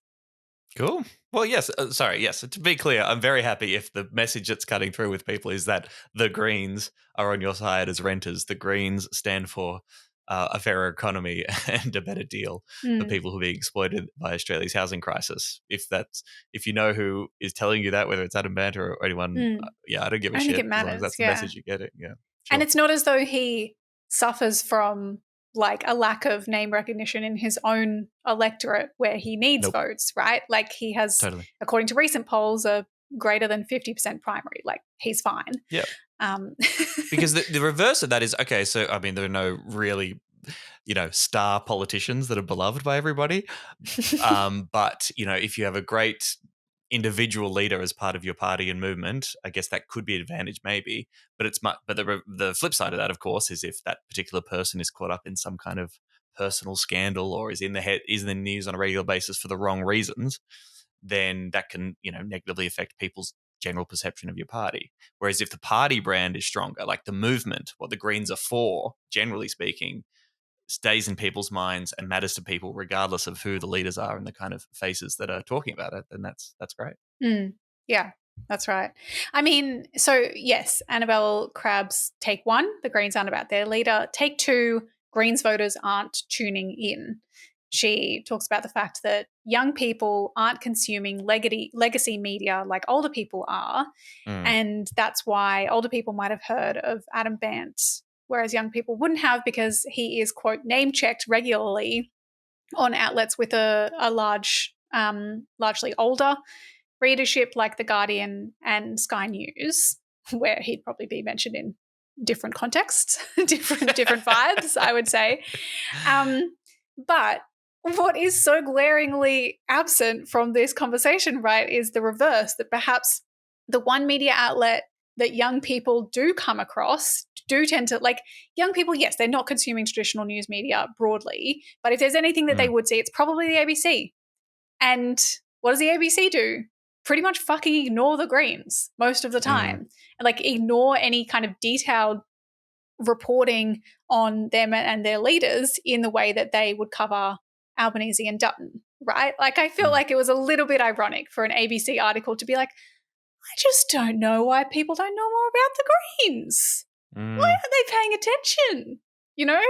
Cool. Well, yes. Yes. To be clear, I'm very happy if the message that's cutting through with people is that the Greens are on your side as renters. The Greens stand for a fairer economy and a better deal for people who are being exploited by Australia's housing crisis. If you know who is telling you that, whether it's Adam Bandt or anyone, I don't give a shit. Think it matters, as long as that's the message you get it. Yeah. Sure. And it's not as though he suffers from a lack of name recognition in his own electorate where he needs votes, right? He has, according to recent polls, a greater than 50% primary. He's fine. Yeah. Because the reverse of that is, there are no really, star politicians that are beloved by everybody. But, if you have a great individual leader as part of your party and movement, I guess that could be an advantage maybe, but the flip side of that, of course, is if that particular person is caught up in some kind of personal scandal or is in the news on a regular basis for the wrong reasons, then that can, negatively affect people's general perception of your party. Whereas if the party brand is stronger, like the movement, what the Greens are for, generally speaking, stays in people's minds and matters to people regardless of who the leaders are and the kind of faces that are talking about it, then that's great. Yeah, that's right. So yes, Annabelle Crabb's take one, the Greens aren't about their leader. Take two, Greens voters aren't tuning in. She talks about the fact that young people aren't consuming legacy media like older people are, and that's why older people might have heard of Adam Bandt, whereas young people wouldn't have, because he is, quote, name-checked regularly on outlets with a largely older readership like The Guardian and Sky News, where he'd probably be mentioned in different contexts, different vibes, I would say. But what is so glaringly absent from this conversation, right, is the reverse, that perhaps the one media outlet that young people do come across do tend to, young people, yes, they're not consuming traditional news media broadly, but if there's anything that they would see, it's probably the ABC. And what does the ABC do? Pretty much fucking ignore the Greens most of the time. And ignore any kind of detailed reporting on them and their leaders in the way that they would cover Albanese and Dutton, right? Like, I feel like it was a little bit ironic for an ABC article to be like, I just don't know why people don't know more about the Greens. Why aren't they paying attention? You know?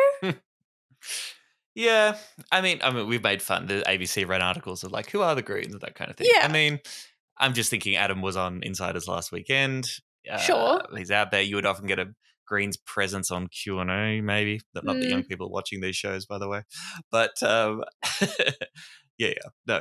Yeah. I mean, we've made fun. The ABC ran articles of like, who are the Greens and that kind of thing. Yeah. I mean, I'm just thinking Adam was on Insiders last weekend. Sure. He's out there. You would often get a Greens presence on Q&A, maybe. Not that young people are watching these shows, by the way. But yeah. No.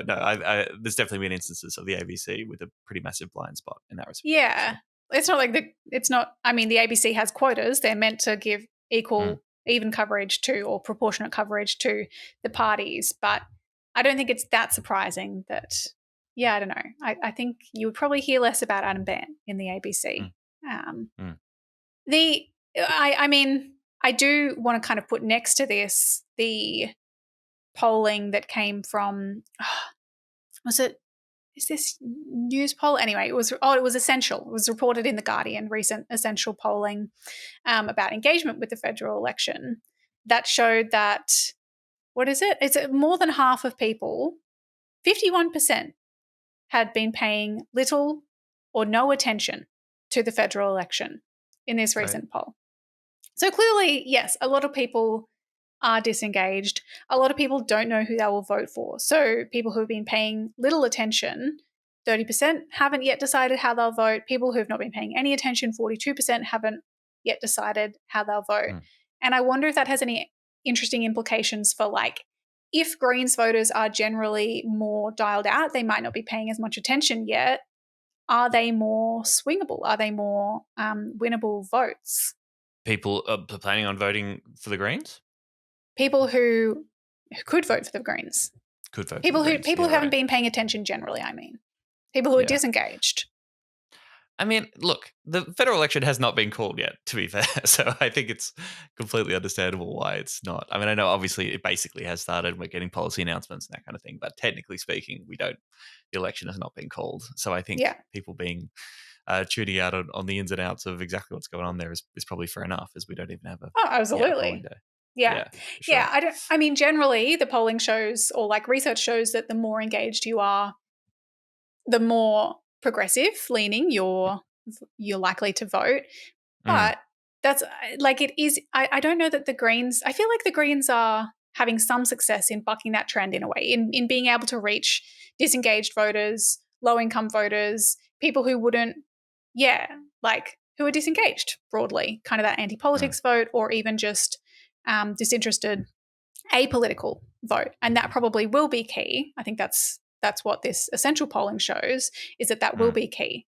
There's definitely been instances of the ABC with a pretty massive blind spot in that respect. Yeah. It's not like the ABC has quotas. They're meant to give even coverage to, or proportionate coverage to, the parties. But I don't think it's that surprising that, I don't know. I think you would probably hear less about Adam Bandt in the ABC. I mean, I do want to kind of put next to this the polling that came from, is this news poll? Anyway, it was Essential. It was reported in The Guardian, recent Essential polling about engagement with the federal election that showed that, it's more than half of people, 51%, had been paying little or no attention to the federal election in this recent poll. So clearly, yes, a lot of people are disengaged. A lot of people don't know who they will vote for. So people who have been paying little attention, 30% haven't yet decided how they'll vote. People who have not been paying any attention, 42%, haven't yet decided how they'll vote. And I wonder if that has any interesting implications for, like, if Greens voters are generally more dialed out, they might not be paying as much attention yet. Are they more swingable? Are they more winnable votes? People are planning on voting for the Greens? People who could vote for the Greens. Could vote people for the who Greens. people who haven't been paying attention generally, I mean. People who are disengaged. I mean, look, the federal election has not been called yet, to be fair. So I think it's completely understandable why it's not. I mean, I know obviously it basically has started. We're getting policy announcements and that kind of thing. But technically speaking, the election has not been called. So I think people being tuning out on the ins and outs of exactly what's going on there is probably fair enough, as we don't even have a polling day. Yeah. Sure. I mean, generally the polling shows, or like research shows, that the more engaged you are, the more progressive leaning you're likely to vote. But that's like, it is, I don't know that the Greens, I feel like the Greens are having some success in bucking that trend in a way, in being able to reach disengaged voters, low income voters, people who wouldn't, who are disengaged broadly, kind of that anti-politics vote, or even just disinterested apolitical vote. And that probably will be key. I think that's what this Essential polling shows, is that will be key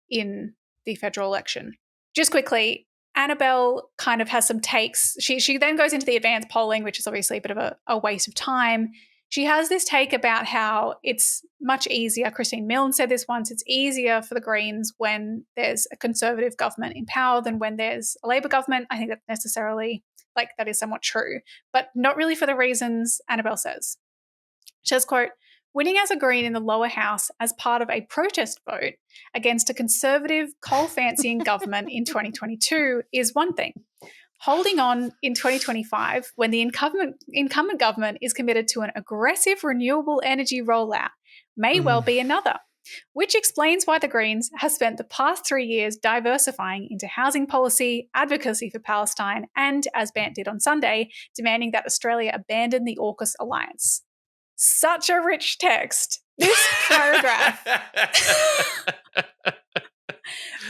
in the federal election. Just quickly, Annabelle kind of has some takes. She then goes into the advanced polling, which is obviously a bit of a waste of time. She has this take about how it's much easier. Christine Milne said this once. It's easier for the Greens when there's a Conservative government in power than when there's a Labor government. I think that necessarily, that is somewhat true, but not really for the reasons Annabelle says. She says, quote, "Winning as a Green in the lower house as part of a protest vote against a Conservative coal-fancying government in 2022 is one thing. Holding on in 2025, when the incumbent government is committed to an aggressive renewable energy rollout, may well be another, which explains why the Greens have spent the past 3 years diversifying into housing policy, advocacy for Palestine, and, as Bandt did on Sunday, demanding that Australia abandon the AUKUS alliance." Such a rich text. This paragraph.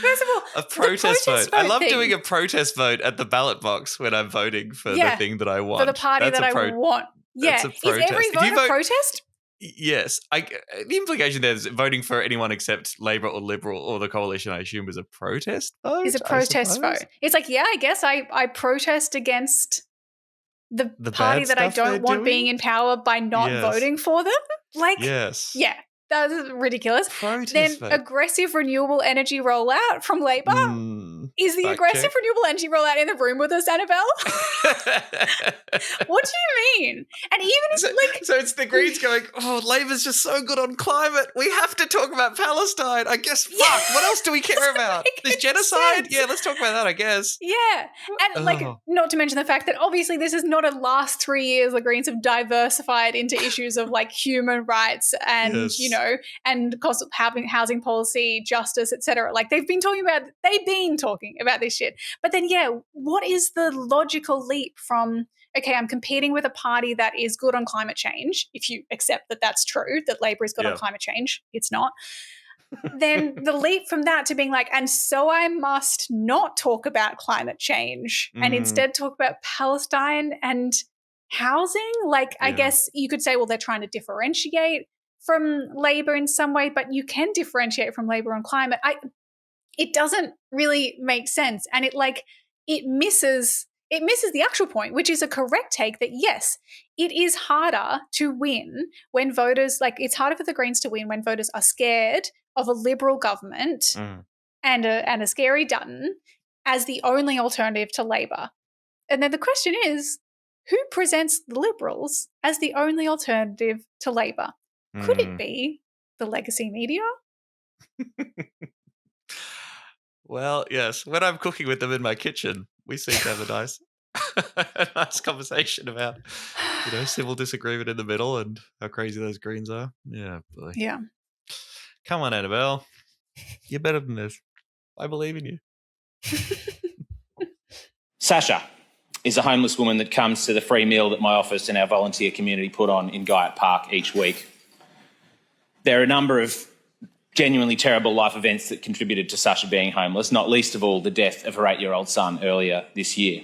First of all, a protest vote. I love doing a protest vote at the ballot box when I'm voting for the thing that I want. For the party that I want. Yeah. Is every vote a protest? Yes. The implication there is voting for anyone except Labor or Liberal or the coalition, I assume, is a protest vote? Is a protest vote. It's like, I guess I protest against the party that I don't want being in power by not voting for them. Like, yes. Yeah. That's ridiculous. Protest then vote. aggressive renewable energy rollout from Labor. Is the aggressive renewable energy rollout in the room with us, Annabelle? What do you mean? And even if so it's the Greens going, oh, Labor's just so good on climate. We have to talk about Palestine. I guess, fuck, what else do we care about? There's genocide? sense. Yeah, let's talk about that, I guess. Yeah. And not to mention the fact that obviously this is not a last 3 years the Greens have diversified into issues of like human rights and, and cost of housing policy, justice, etc. Like they've been talking about this shit. But then, what is the logical leap from, okay, I'm competing with a party that is good on climate change, if you accept that that's true, that Labor is good on climate change, it's not. Then the leap from that to being like, and so I must not talk about climate change and instead talk about Palestine and housing. Like, I guess you could say, well, they're trying to differentiate from Labor in some way, but you can differentiate from Labor on climate. It doesn't really make sense. And it misses the actual point, which is a correct take that, yes, it is harder to win when voters, it's harder for the Greens to win when voters are scared of a Liberal government and a scary Dutton as the only alternative to Labor. And then the question is, who presents the Liberals as the only alternative to Labor? Could it be the legacy media? Well, yes. When I'm cooking with them in my kitchen, we seem to have a nice conversation about, civil disagreement in the middle and how crazy those Greens are. Yeah, boy. Yeah. Come on, Annabelle. You're better than this. I believe in you. Sasha is a homeless woman that comes to the free meal that my office and our volunteer community put on in Guyot Park each week. There are a number of genuinely terrible life events that contributed to Sasha being homeless, not least of all the death of her 8-year-old son earlier this year.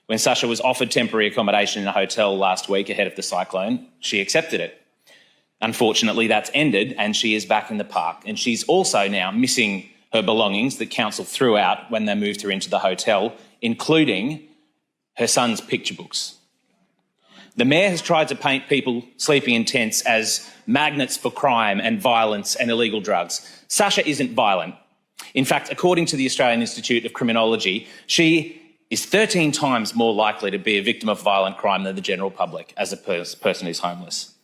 When Sasha was offered temporary accommodation in a hotel last week ahead of the cyclone, she accepted it. Unfortunately, that's ended and she is back in the park, and she's also now missing her belongings that council threw out when they moved her into the hotel, including her son's picture books. The Mayor has tried to paint people sleeping in tents as magnets for crime and violence and illegal drugs. Sasha isn't violent. In fact, according to the Australian Institute of Criminology, she is 13 times more likely to be a victim of violent crime than the general public as a person who's homeless.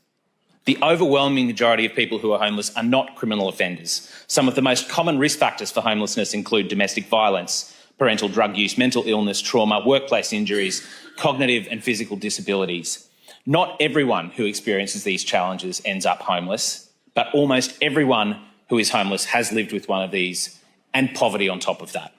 The overwhelming majority of people who are homeless are not criminal offenders. Some of the most common risk factors for homelessness include domestic violence, parental drug use, mental illness, trauma, workplace injuries, cognitive and physical disabilities. Not everyone who experiences these challenges ends up homeless, but almost everyone who is homeless has lived with one of these, and poverty on top of that.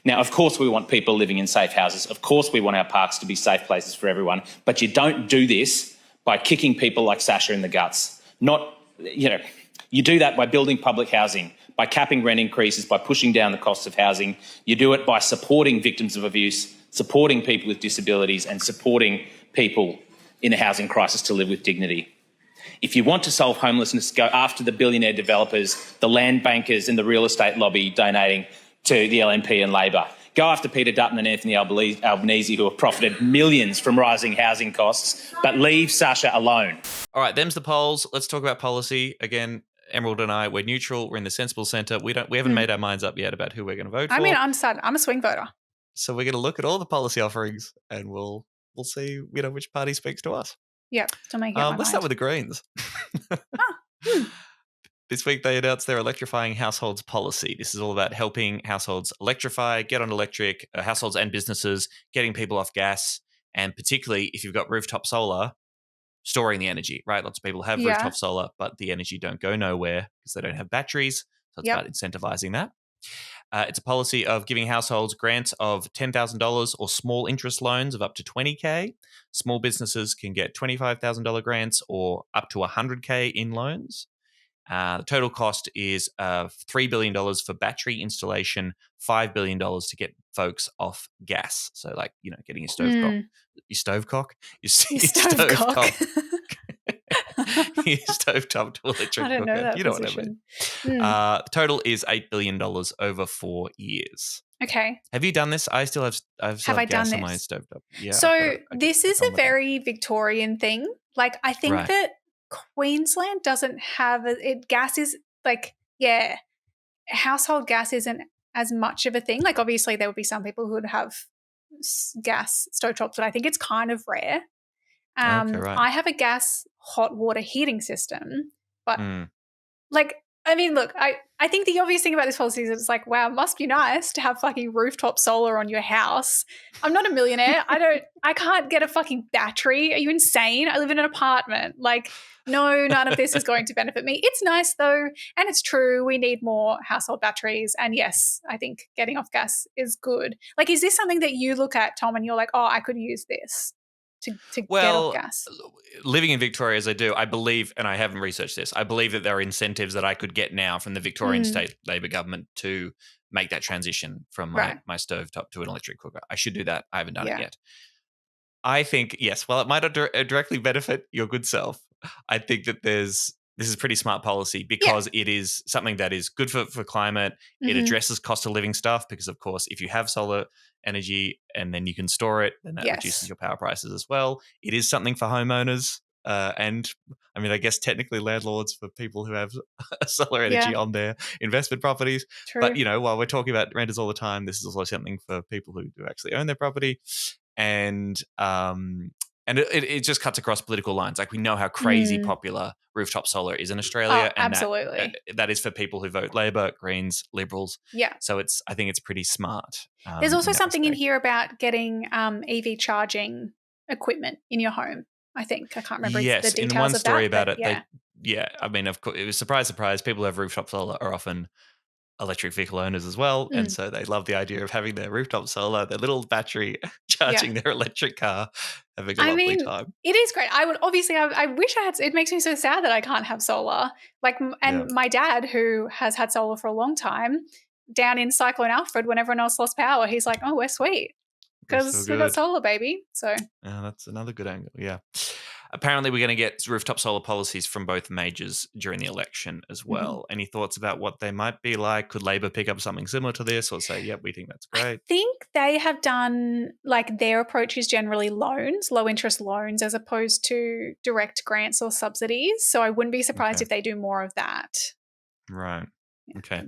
Now, of course, we want people living in safe houses. Of course, we want our parks to be safe places for everyone, but you don't do this by kicking people like Sasha in the guts. You do that by building public housing, by capping rent increases, by pushing down the costs of housing. You do it by supporting victims of abuse, supporting people with disabilities, and supporting people in a housing crisis to live with dignity. If you want to solve homelessness, go after the billionaire developers, the land bankers and the real estate lobby donating to the LNP and Labor. Go after Peter Dutton and Anthony Albanese, who have profited millions from rising housing costs, but leave Sasha alone. All right, them's the polls. Let's talk about policy. Again, Emerald and I, we're neutral. We're in the sensible centre. We haven't made our minds up yet about who we're going to vote for. I mean, I'm a swing voter. So we're going to look at all the policy offerings and we'll see, which party speaks to us. Yeah, to make it let's start with the Greens. This week they announced their electrifying households policy. This is all about helping households electrify, get on electric, households and businesses, getting people off gas, and particularly if you've got rooftop solar, storing the energy, right? Lots of people have rooftop solar, but the energy don't go nowhere because they don't have batteries. So it's about incentivizing that. It's a policy of giving households grants of $10,000 or small interest loans of up to $20,000. Small businesses can get $25,000 grants or up to $100,000 in loans. The total cost is $3 billion for battery installation, $5 billion to get folks off gas. So, getting your stovecock, your stovetop to electric I don't know cooker. that You know what I mean. The total is $8 billion over 4 years. Okay. Have you done this? I still have gas on my stovetop. Yeah. So this is a very Victorian thing. I think that Queensland doesn't have gas is household gas isn't as much of a thing. Like, obviously there would be some people who would have gas stovetops, but I think it's kind of rare. Okay, right. I have a gas hot water heating system, but like, I mean, look, I think the obvious thing about this policy is it's like, wow, it must be nice to have fucking rooftop solar on your house. I'm not a millionaire. I can't get a fucking battery. Are you insane? I live in an apartment. Like, no, none of this is going to benefit me. It's nice though, and it's true. We need more household batteries. And yes, I think getting off gas is good. Like, is this something that you look at, Tom, and you're like, oh, I could use this to get off gas? Living in Victoria as I do, I believe, and I haven't researched this, I believe that there are incentives that I could get now from the Victorian State Labor government to make that transition from my stovetop to an electric cooker. I should do that. I haven't done it yet. I think, yes, while it might not directly benefit your good self, I think that this is pretty smart policy because it is something that is good for climate. It addresses cost of living stuff because, of course, if you have solar energy and then you can store it, then that reduces your power prices as well. It is something for homeowners and, I mean, I guess technically landlords for people who have solar energy on their investment properties. True. But, while we're talking about renters all the time, this is also something for people who do actually own their property. And it just cuts across political lines. Like, we know how crazy popular rooftop solar is in Australia. And absolutely. That is for people who vote Labor, Greens, Liberals. Yeah. So I think it's pretty smart. There's also something in here about getting EV charging equipment in your home, I think. I can't remember the details of that. Yes, in one story about it, I mean, of course, it was surprise, people who have rooftop solar are often electric vehicle owners as well, and so they love the idea of having their rooftop solar, their little battery charging their electric car, having a lovely time. It is great. I would obviously, I wish I had. It makes me so sad that I can't have solar. Like, and my dad, who has had solar for a long time, down in Cyclone Alfred, when everyone else lost power, he's like, "Oh, we're sweet because we got solar, baby." So that's another good angle. Yeah. Apparently, we're going to get rooftop solar policies from both majors during the election as well. Any thoughts about what they might be like? Could Labor pick up something similar to this or say, yep, we think that's great? I think they have done, like, their approach is generally loans, low interest loans, as opposed to direct grants or subsidies. So I wouldn't be surprised if they do more of that. Right. Okay.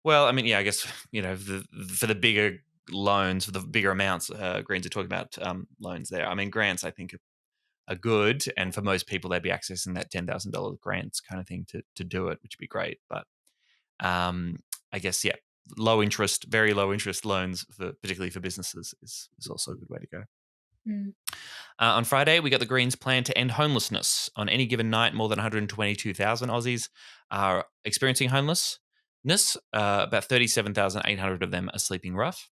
Well, I mean, I guess, for the bigger loans, for the bigger amounts, Greens are talking about loans there. I mean, grants, I think, are good, and for most people they'd be accessing that $10,000 grants kind of thing to do it, which would be great. But I guess low interest, very low interest loans, particularly for businesses, is also a good way to go. On Friday, we got the Greens plan to end homelessness. On any given night, more than 122,000 Aussies are experiencing homelessness. About 37,800 of them are sleeping rough.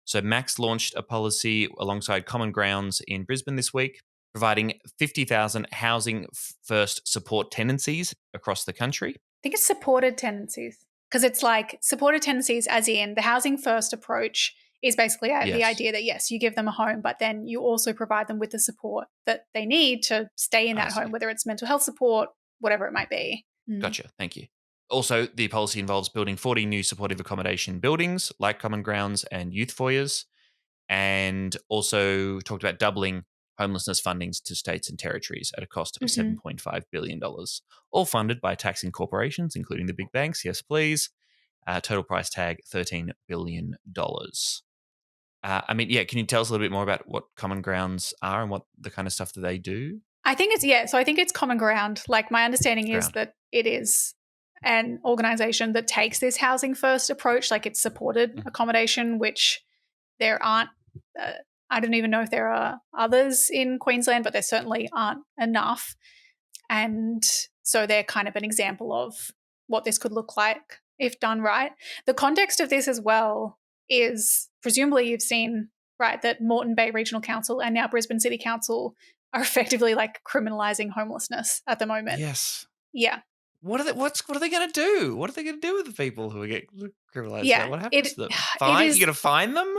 So Max launched a policy alongside Common Grounds in Brisbane this week, providing 50,000 housing first support tenancies across the country. I think it's supported tenancies, because it's like supported tenancies as in the housing first approach is basically the idea that, yes, you give them a home, but then you also provide them with the support that they need to stay in that home, whether it's mental health support, whatever it might be. Gotcha. Thank you. Also, the policy involves building 40 new supportive accommodation buildings like Common Grounds and youth foyers, and also talked about doubling homelessness fundings to states and territories at a cost of $7.5 billion, all funded by taxing corporations, including the big banks. Yes, please. Total price tag, $13 billion. I mean, can you tell us a little bit more about what Common Grounds are and what the kind of stuff that they do? I think so I think it's Common Ground. Like, my understanding is that it is an organisation that takes this housing first approach, like it's supported accommodation, which there aren't I don't even know if there are others in Queensland, but there certainly aren't enough. And so they're kind of an example of what this could look like if done right. The context of this as well is, presumably you've seen, right, that Moreton Bay Regional Council and now Brisbane City Council are effectively like criminalising homelessness at the moment. Yes. Yeah. What are they going to do? What are they going to do with the people who get criminalised? Yeah. What happens to them? You're going to fine them?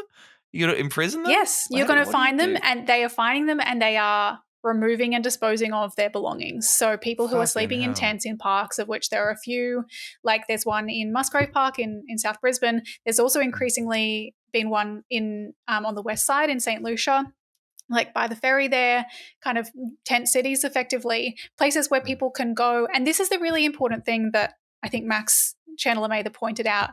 You're going to imprison them? Yes, you're going to fine them, and they are fining them, and they are removing and disposing of their belongings. So people who are sleeping in tents in parks, of which there are a few, like there's one in Musgrave Park in South Brisbane. There's also increasingly been one in on the west side in St. Lucia. like by the ferry there, kind of tent cities effectively, places where people can go. And this is the really important thing that I think Max Chandler-Mather pointed out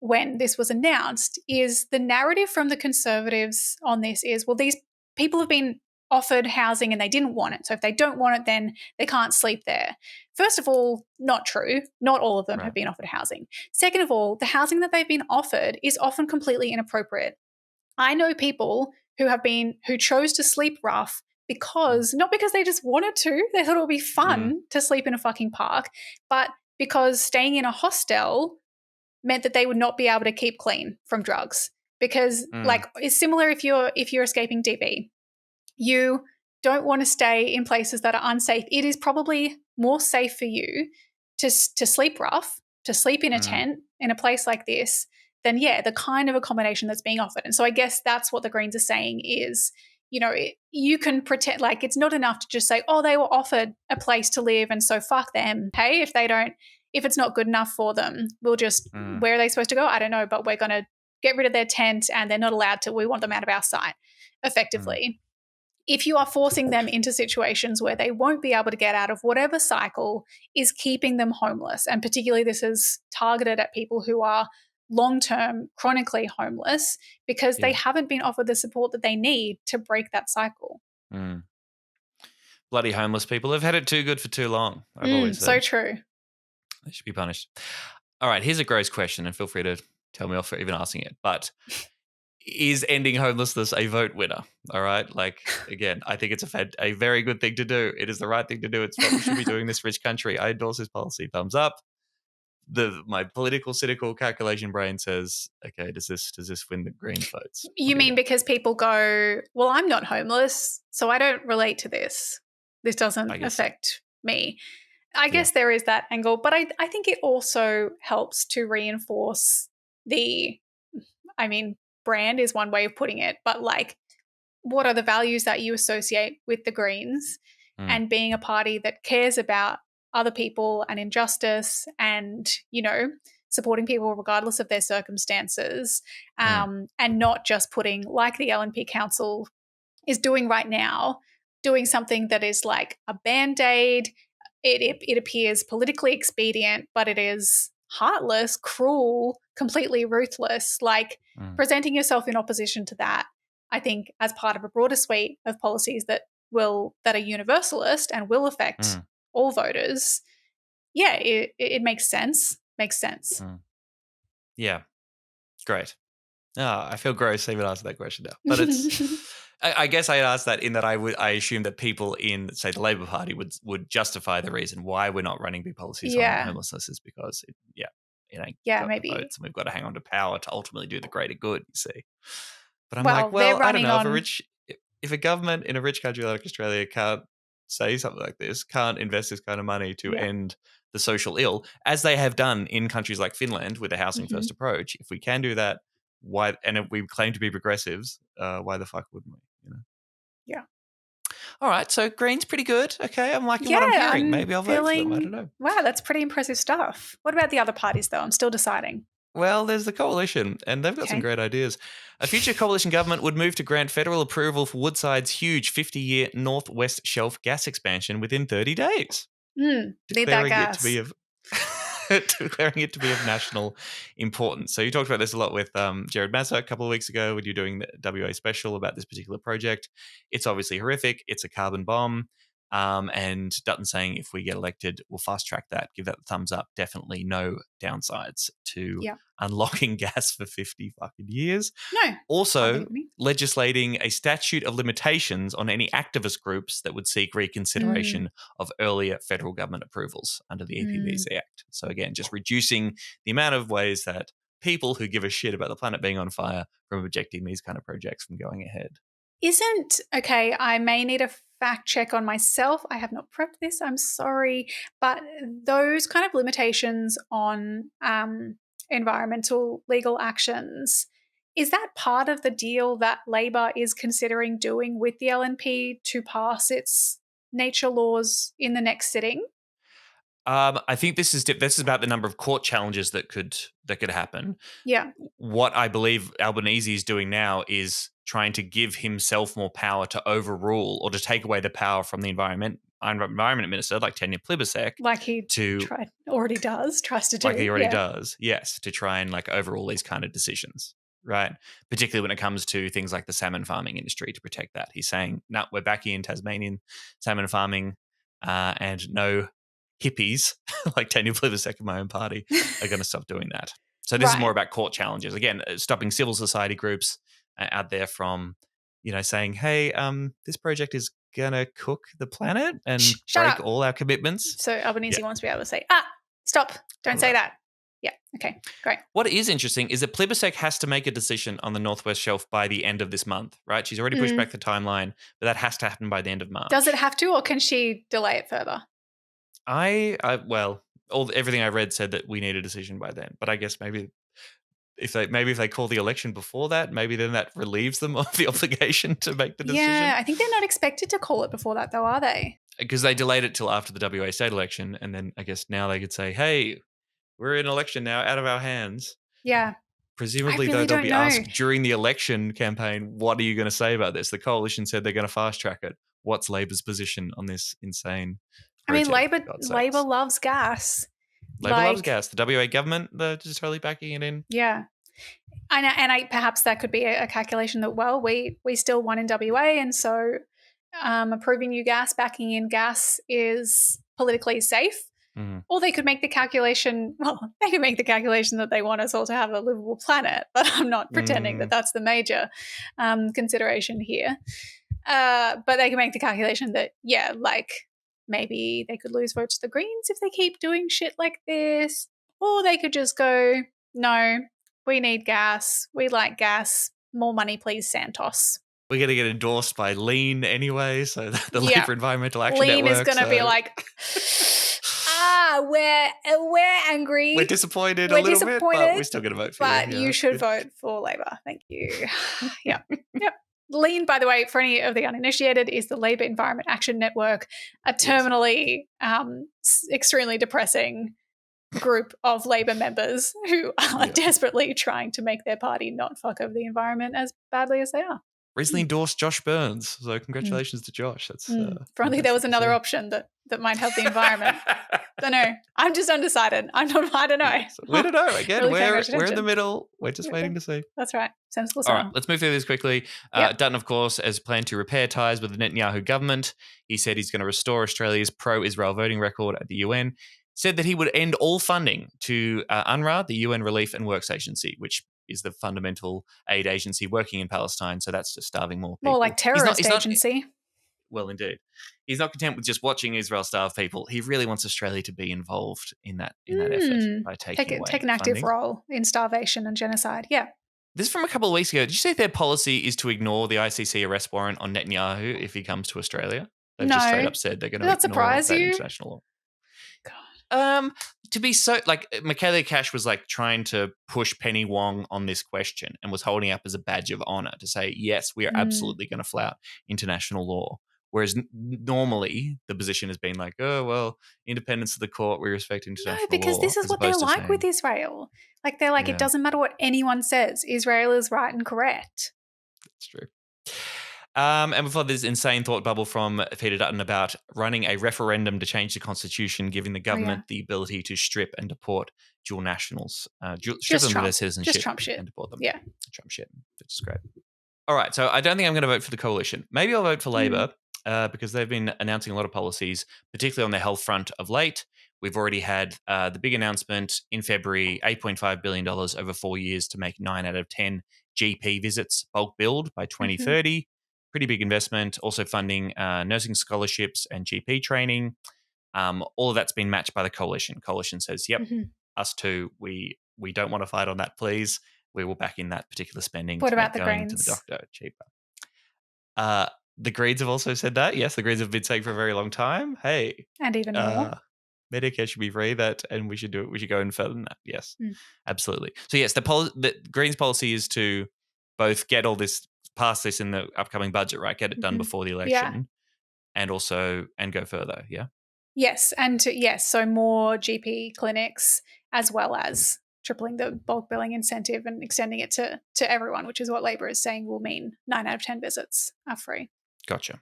when this was announced, is the narrative from the Conservatives on this is, well, these people have been offered housing and they didn't want it. So if they don't want it, then they can't sleep there. First of all, not true. Not all of them have been offered housing. Second of all, the housing that they've been offered is often completely inappropriate. I know people who chose to sleep rough not because they just wanted to, they thought it would be fun to sleep in a fucking park, but because staying in a hostel meant that they would not be able to keep clean from drugs. Because like it's similar if you're escaping DV. You don't want to stay in places that are unsafe. It is probably more safe for you to sleep rough, to sleep in a tent in a place like this, than, the kind of accommodation that's being offered. And so I guess that's what the Greens are saying is, you can pretend like it's not enough to just say, oh, they were offered a place to live and so fuck them. Hey, if it's not good enough for them, we'll just, where are they supposed to go? I don't know, but we're going to get rid of their tent and they're not allowed to, we want them out of our sight, effectively. If you are forcing them into situations where they won't be able to get out of whatever cycle is keeping them homeless, and particularly this is targeted at people who are long-term chronically homeless because they haven't been offered the support that they need to break that cycle. Bloody homeless people have had it too good for too long. I've always said. So true. They should be punished. All right, here's a gross question, and feel free to tell me off for even asking it. But is ending homelessness a vote winner? All right, like again, I think it's a very good thing to do. It is the right thing to do. It's what we should be doing in this rich country. I endorse this policy. Thumbs up. My political, cynical calculation brain says, okay, does this win the Greens votes? You mean because people go, well, I'm not homeless, so I don't relate to this. This doesn't affect me. I guess there is that angle, but I think it also helps to reinforce brand is one way of putting it, but like, what are the values that you associate with the Greens and being a party that cares about other people and injustice and, supporting people regardless of their circumstances, and not just putting, like the LNP Council is doing right now, doing something that is like a Band-Aid. It appears politically expedient, but it is heartless, cruel, completely ruthless. Like presenting yourself in opposition to that, I think, as part of a broader suite of policies that are universalist and will affect all voters, it makes sense. Yeah, great. I feel gross even asking that question now, but it's. I guess I asked that in that I assume that people in, say, the Labor Party would justify the reason why we're not running big policies on homelessness is because it ain't got maybe the votes and we've got to hang on to power to ultimately do the greater good. You see, but I'm I don't know if a government in a rich country like Australia can't say something like this, can't invest this kind of money to end the social ill, as they have done in countries like Finland with the housing first approach. If we can do that, why? And if we claim to be progressives, why the fuck wouldn't we? Yeah. All right. So Green's pretty good. Okay, I'm liking what I'm hearing. Maybe I'll vote for them. I don't know. Wow, that's pretty impressive stuff. What about the other parties, though? I'm still deciding. Well, there's the coalition, and they've got some great ideas. A future coalition government would move to grant federal approval for Woodside's huge 50-year Northwest Shelf gas expansion within 30 days. Need that gas. Declaring it to be of national importance. So you talked about this a lot with Jared Mazza a couple of weeks ago when you're doing the WA special about this particular project. It's obviously horrific. It's a carbon bomb. And Dutton saying if we get elected, we'll fast track that, give that the thumbs up. Definitely no downsides to unlocking gas for 50 fucking years. No. Also, legislating a statute of limitations on any activist groups that would seek reconsideration of earlier federal government approvals under the EPBC Act. So again, just reducing the amount of ways that people who give a shit about the planet being on fire from rejecting these kind of projects from going ahead. I may need a fact check on myself. I have not prepped this. I'm sorry. But those kind of limitations on environmental legal actions, is that part of the deal that Labor is considering doing with the LNP to pass its nature laws in the next sitting? I think this is about the number of court challenges that could happen. Yeah. What I believe Albanese is doing now is trying to give himself more power to overrule or to take away the power from the environment minister, like Tanya Plibersek. Like he tries to do. Like he already does, yes, to try and like overrule these kind of decisions, right? Particularly when it comes to things like the salmon farming industry to protect that. He's saying, no, we're back in Tasmanian salmon farming and no hippies like Tanya Plibersek of my own party are going to stop doing that. So this is more about court challenges. Again, stopping civil society groups out there from, saying, hey, this project is going to cook the planet and break all our commitments. So Albanese wants to be able to say, stop, don't say that. Yeah, okay, great. What is interesting is that Plibersek has to make a decision on the Northwest Shelf by the end of this month, right? She's already pushed back the timeline, but that has to happen by the end of March. Does it have to, or can she delay it further? Everything I read said that we need a decision by then, but I guess maybe if they call the election before that, maybe then that relieves them of the obligation to make the decision. Yeah, I think they're not expected to call it before that, though, are they? Because they delayed it till after the WA state election, and then I guess now they could say, hey, we're in an election now, out of our hands. Yeah. Presumably, though, they'll be asked during the election campaign, what are you going to say about this? The coalition said they're going to fast track it. What's Labor's position on this insane project? I mean, Labor loves gas. Labor loves gas. The WA government, they're just totally backing it in. Yeah. And perhaps that could be a calculation that, well, we still won in WA, and so approving new gas, backing in gas is politically safe. Mm-hmm. Or they could make the calculation, that they want us all to have a livable planet, but I'm not pretending that that's the major consideration here. But they can make the calculation that, maybe they could lose votes to the Greens if they keep doing shit like this. Or they could just go, no, we need gas. We like gas. More money, please, Santos. We're going to get endorsed by Lean anyway, so the Labour Environmental Action Lean Network. Lean is going to be like, we're angry. We're disappointed a little bit, but we're still going to vote for you. But you should vote for Labor. Thank you. Yep. Lean, by the way, for any of the uninitiated, is the Labour Environment Action Network, a terminally extremely depressing group of Labor members who are desperately trying to make their party not fuck over the environment as badly as they are. Recently endorsed Josh Burns, so congratulations to Josh. That's if only there was another option that might help the environment. Don't know. I'm just undecided. I don't know. We don't know. Again, really we're in the middle. We're just waiting to see. That's right. Sensible. All right, let's move through this quickly. Dutton, of course, has planned to repair ties with the Netanyahu government. He said he's going to restore Australia's pro-Israel voting record at the UN. Said that he would end all funding to UNRWA, the UN Relief and Works Agency, which is the fundamental aid agency working in Palestine. So that's just starving more people. More like terrorist agency. Well, indeed. He's not content with just watching Israel starve people. He really wants Australia to be involved in that effort by take an active role in starvation and genocide. Yeah. This is from a couple of weeks ago. Did you say their policy is to ignore the ICC arrest warrant on Netanyahu if he comes to Australia? They've just straight up said they're going to ignore that international law. To be so Michaela Cash was trying to push Penny Wong on this question and was holding up as a badge of honor to say, yes, we are absolutely going to flout international law. Whereas normally the position has been independence of the court, we respect international law. No, because this is what they're like with Israel. They're like, it doesn't matter what anyone says. Israel is right and correct. That's true. And before this insane thought bubble from Peter Dutton about running a referendum to change the constitution, giving the government the ability to strip and deport dual nationals, strip them of their citizenship, just Trump shit, and deport them. Yeah, Trump shit, which is great. All right, so I don't think I'm going to vote for the coalition. Maybe I'll vote for Labor because they've been announcing a lot of policies, particularly on the health front of late. We've already had the big announcement in February, $8.5 billion over 4 years to make 9 out of 10 GP visits bulk billed by 2030. Pretty big investment, also funding nursing scholarships and GP training. All of that's been matched by the coalition. Coalition says, yep, us too. We don't want to fight on that, please. We will back in that particular spending. What about the going Greens? To the doctor cheaper. The Greens have also said that. Yes, the Greens have been saying for a very long time, hey. And even more. Medicare should be free, and we should do it. We should go in further than that. Yes, absolutely. So yes, the Greens policy is to both get all this, pass this in the upcoming budget, right? Get it done before the election, and go further. Yeah. Yes, so more GP clinics as well as tripling the bulk billing incentive and extending it to everyone, which is what Labor is saying will mean 9 out of 10 visits are free. Gotcha.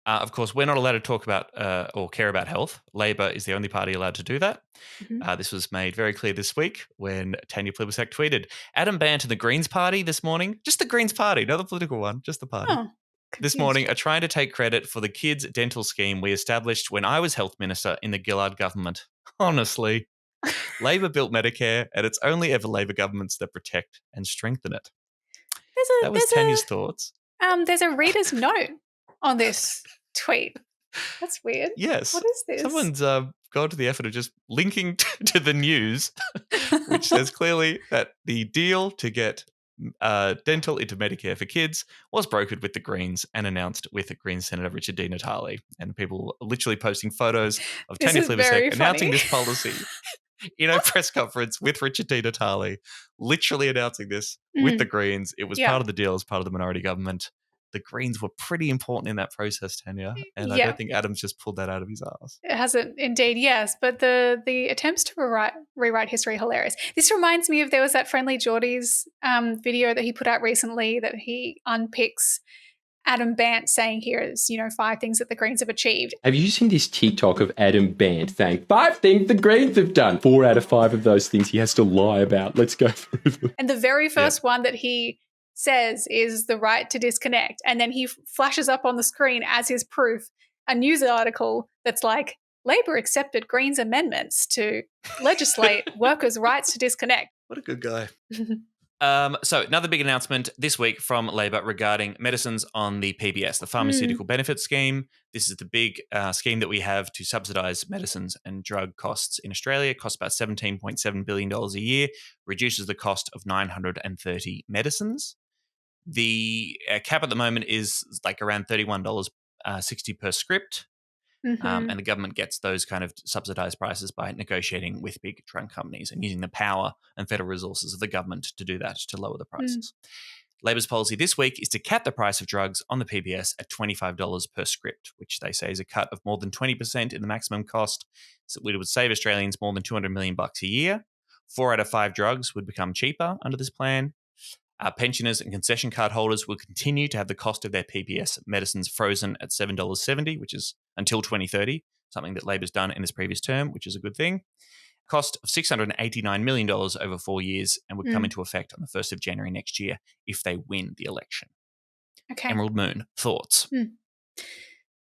Of course, we're not allowed to talk about or care about health. Labor is the only party allowed to do that. Mm-hmm. This was made very clear this week when Tanya Plibersek tweeted, Adam Bandt and the Greens Party this morning, just the Greens Party, not the political one, just the party. Oh, this morning are trying to take credit for the kids' dental scheme we established when I was health minister in the Gillard government. Honestly, Labor built Medicare, and it's only ever Labor governments that protect and strengthen it. That was Tanya's thoughts. There's a reader's note on this tweet. That's weird. Yes. What is this? Someone's gone to the effort of just linking to the news, which says clearly that the deal to get dental into Medicare for kids was brokered with the Greens and announced with Greens Senator Richard D. Natale. And people are literally posting photos of Tanya Plibersek announcing this policy in a press conference with Richard D. Natale, literally announcing this with the Greens. It was part of the deal as part of the minority government. The Greens were pretty important in that process, Tanya, and I don't think Adam's just pulled that out of his ass. It hasn't, indeed, yes, but the attempts to rewrite history are hilarious. This reminds me of there was that Friendly Geordies video that he put out recently that he unpicks Adam Bandt saying here is, 5 things that the Greens have achieved. Have you seen this TikTok of Adam Bandt saying 5 things the Greens have done? 4 out of 5 of those things he has to lie about. Let's go through them. And the very first one that he says is the right to disconnect. And then he flashes up on the screen as his proof a news article that's like, Labor accepted Greens amendments to legislate workers' rights to disconnect. What a good guy. So another big announcement this week from Labor regarding medicines on the PBS, the Pharmaceutical Benefit Scheme. This is the big scheme that we have to subsidise medicines and drug costs in Australia. It costs about $17.7 billion a year, reduces the cost of 930 medicines. The cap at the moment is like around $31.60 per script. And the government gets those kind of subsidised prices by negotiating with big drug companies and using the power and federal resources of the government to do that, to lower the prices. Labor's policy this week is to cap the price of drugs on the PBS at $25 per script, which they say is a cut of more than 20% in the maximum cost. So it would save Australians more than $200 million a year. 4 out of 5 drugs would become cheaper under this plan. Pensioners and concession card holders will continue to have the cost of their PBS medicines frozen at $7.70, which is until 2030, something that Labor's done in this previous term, which is a good thing. Cost of $689 million over 4 years and would come into effect on the 1st of January next year if they win the election. Okay. Emerald Moon, thoughts?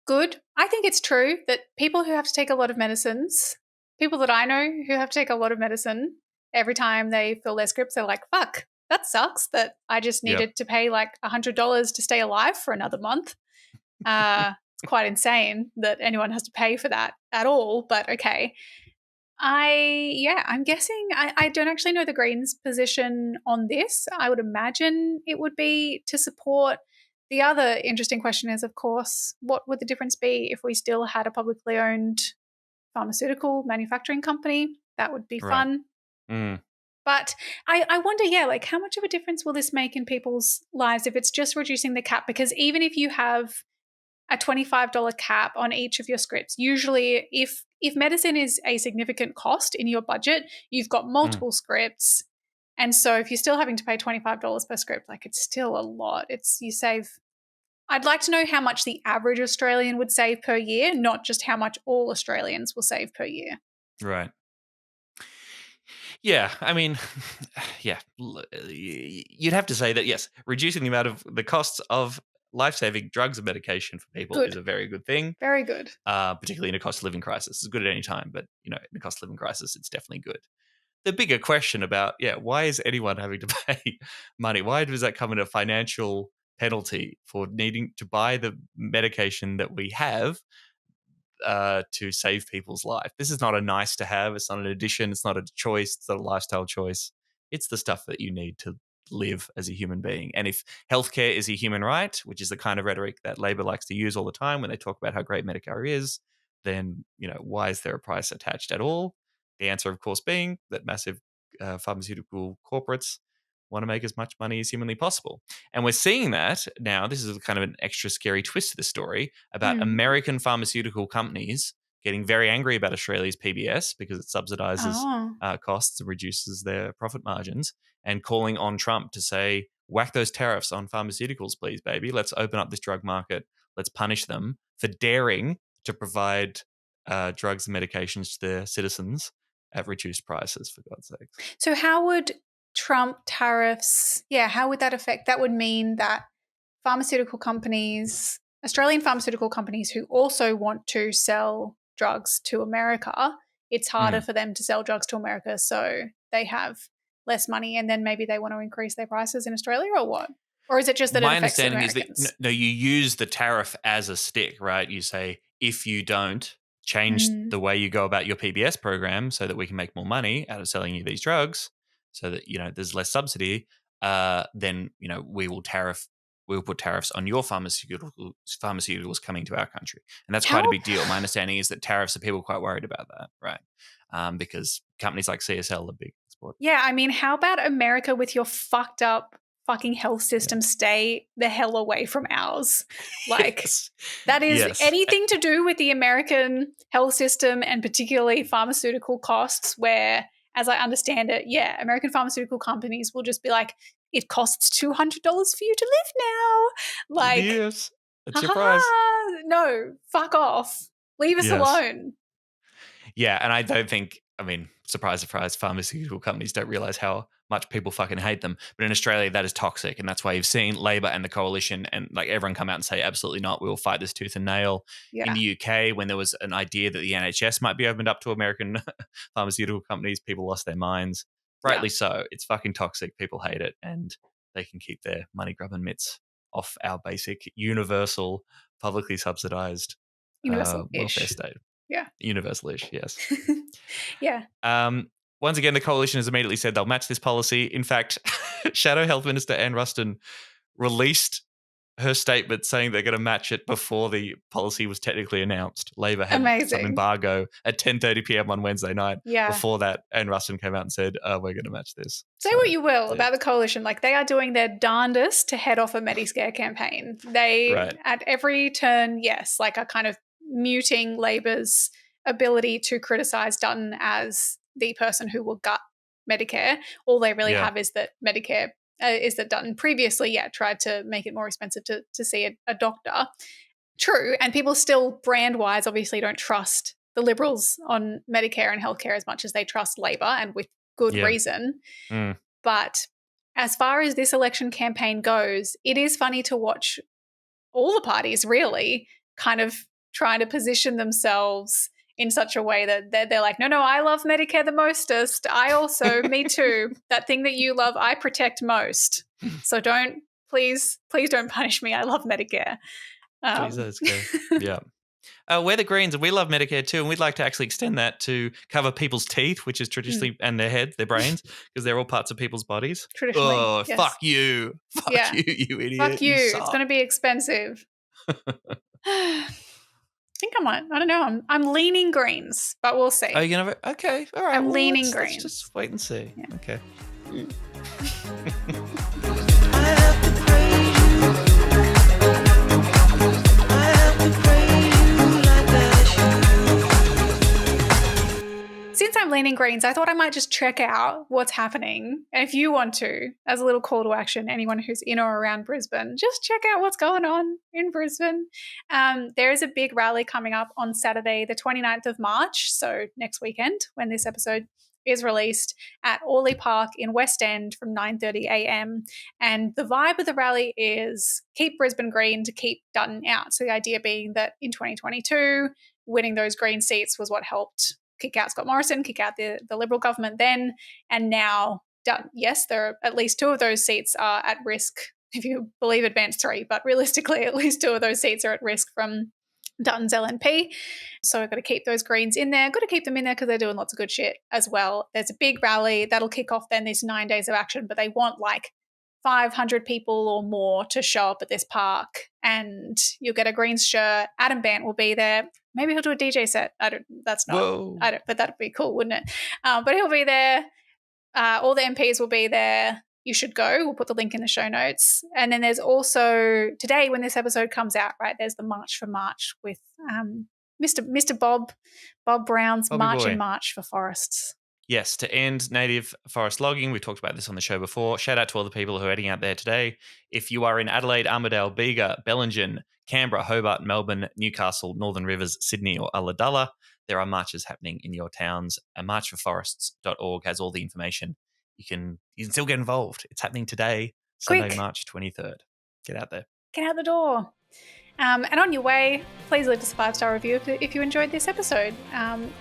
Good. I think it's true that people who have to take a lot of medicines, people that I know who have to take a lot of medicine, every time they fill their scripts, they're like, fuck. That sucks that I just needed to pay like $100 to stay alive for another month. It's quite insane that anyone has to pay for that at all, but okay. I'm guessing, I don't actually know the Greens' position on this. I would imagine it would be to support. The other interesting question is, of course, what would the difference be if we still had a publicly owned pharmaceutical manufacturing company? That would be fun. But I wonder, like how much of a difference will this make in people's lives if it's just reducing the cap? Because even if you have a $25 cap on each of your scripts, usually if medicine is a significant cost in your budget, you've got multiple scripts. And so if you're still having to pay $25 per script, like it's still a lot. You save. I'd like to know how much the average Australian would save per year, not just how much all Australians will save per year. Right. Yeah, I mean, you'd have to say that, yes, reducing the amount of the costs of life-saving drugs and medication for people is a very good thing. Very good. Particularly in a cost of living crisis. It's good at any time, but, in a cost of living crisis, it's definitely good. The bigger question about, why is anyone having to pay money? Why does that come in a financial penalty for needing to buy the medication that we have to save people's life? This is not a nice to have. It's not an addition. It's not a choice. It's not a lifestyle choice. It's the stuff that you need to live as a human being. And if healthcare is a human right, which is the kind of rhetoric that Labor likes to use all the time when they talk about how great Medicare is, then, why is there a price attached at all? The answer, of course, being that massive pharmaceutical corporates want to make as much money as humanly possible. And we're seeing that now. This is kind of an extra scary twist to the story about American pharmaceutical companies getting very angry about Australia's PBS because it subsidises costs and reduces their profit margins, and calling on Trump to say, whack those tariffs on pharmaceuticals, please, baby. Let's open up this drug market. Let's punish them for daring to provide drugs and medications to their citizens at reduced prices, for God's sake. So how would Trump tariffs, how would that affect? That would mean that pharmaceutical companies, Australian pharmaceutical companies who also want to sell drugs to America, it's harder for them to sell drugs to America, so they have less money, and then maybe they want to increase their prices in Australia, or what? Or is it just that it affects Americans? My understanding is that no, you use the tariff as a stick, right? You say, if you don't change the way you go about your PBS program so that we can make more money out of selling you these drugs, so that, you know, there's less subsidy, then, you know, we will put tariffs on your pharmaceuticals coming to our country. And that's quite a big deal. My understanding is that tariffs are people quite worried about that, right? Because companies like CSL are big export. Yeah, I mean, how about America with your fucked up fucking health system? Stay the hell away from ours. Like, that is anything to do with the American health system, and particularly pharmaceutical costs, where, as I understand it, American pharmaceutical companies will just be like, it costs $200 for you to live now. Like, yes, it's your price. No, fuck off. Leave us alone. Yeah, and I don't think, I mean, surprise, surprise, pharmaceutical companies don't realise how much people fucking hate them. But in Australia, that is toxic. And that's why you've seen Labor and the Coalition and like everyone come out and say, absolutely not, we will fight this tooth and nail. Yeah. In the UK, when there was an idea that the NHS might be opened up to American pharmaceutical companies, people lost their minds. Rightly so. It's fucking toxic. People hate it. And they can keep their money-grubbing mitts off our basic, universal, publicly subsidised welfare state. Yeah. Universal-ish, yes. Yeah. Once again, the Coalition has immediately said they'll match this policy. In fact, Shadow Health Minister Anne Ruston released her statement saying they're going to match it before the policy was technically announced. Labor had some embargo at 10:30 p.m. on Wednesday night. Yeah. Before that, Anne Ruston came out and said, we're going to match this. Say what you will about the Coalition. Like, they are doing their darndest to head off a Medicare campaign. They, at every turn, are kind of muting Labor's ability to criticise Dutton as the person who will gut Medicare. All they really have is that Medicare is that Dutton previously, tried to make it more expensive to see a doctor. True, and people still brand-wise obviously don't trust the Liberals on Medicare and healthcare as much as they trust Labor, and with good reason. But as far as this election campaign goes, it is funny to watch all the parties really kind of trying to position themselves in such a way that they're like, no, I love Medicare the mostest. I also, me too. That thing that you love, I protect most. So please don't punish me. I love Medicare. Jesus, yeah. We're the Greens, and we love Medicare too, and we'd like to actually extend that to cover people's teeth, which is traditionally, and their heads, their brains, because they're all parts of people's bodies. Traditionally, oh, fuck you. Fuck you, you idiot. Fuck you. It's going to be expensive. I think I might. I don't know. I'm leaning Greens, but we'll see. Oh, you know? Okay, all right. I'm leaning Greens. Let's just wait and see. Yeah. Okay. Since I'm leaning Greens, I thought I might just check out what's happening. And if you want to, as a little call to action, anyone who's in or around Brisbane, just check out what's going on in Brisbane. There is a big rally coming up on Saturday, the 29th of March, so next weekend when this episode is released, at Orley Park in West End from 9:30 a.m. And the vibe of the rally is keep Brisbane green to keep Dutton out. So the idea being that in 2022, winning those green seats was what helped kick out Scott Morrison, kick out the Liberal government then, and now, yes, there are at least 2 of those seats are at risk, if you believe Advance 3, but realistically at least 2 of those seats are at risk from Dutton's LNP. So we've got to keep those Greens in there. Got to keep them in there because they're doing lots of good shit as well. There's a big rally that'll kick off then this 9 days of action, but they want like 500 people or more to show up at this park, and you'll get a Greens shirt. Adam Bandt will be there. Maybe he'll do a DJ set. But that'd be cool, wouldn't it? But he'll be there. All the MPs will be there. You should go. We'll put the link in the show notes. And then there's also today, when this episode comes out, right, there's the March for March with Mr. Bob Brown's Bobby March boy. and March for forests. Yes, to end native forest logging. We've talked about this on the show before. Shout out to all the people who are heading out there today. If you are in Adelaide, Armidale, Bega, Bellingen, Canberra, Hobart, Melbourne, Newcastle, Northern Rivers, Sydney or Ulladulla, there are marches happening in your towns. marchforforests.org has all the information. You can still get involved. It's happening today, Sunday, Quick. March 23rd. Get out there. Get out the door. And on your way, please leave us a 5-star review if you enjoyed this episode.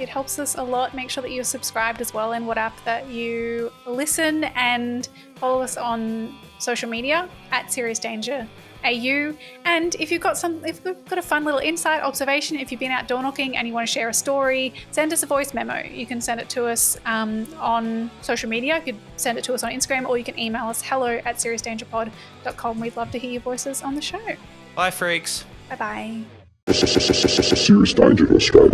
It helps us a lot. Make sure that you're subscribed as well in what app that you listen, and follow us on social media at Serious Danger AU. And if you've got a fun little insight, observation, if you've been out door knocking and you want to share a story, send us a voice memo. You can send it to us on social media. You could send it to us on Instagram, or you can email us hello@seriousdangerpod.com. We'd love to hear your voices on the show. Bye, freaks. Bye-bye. Serious Danger Australia.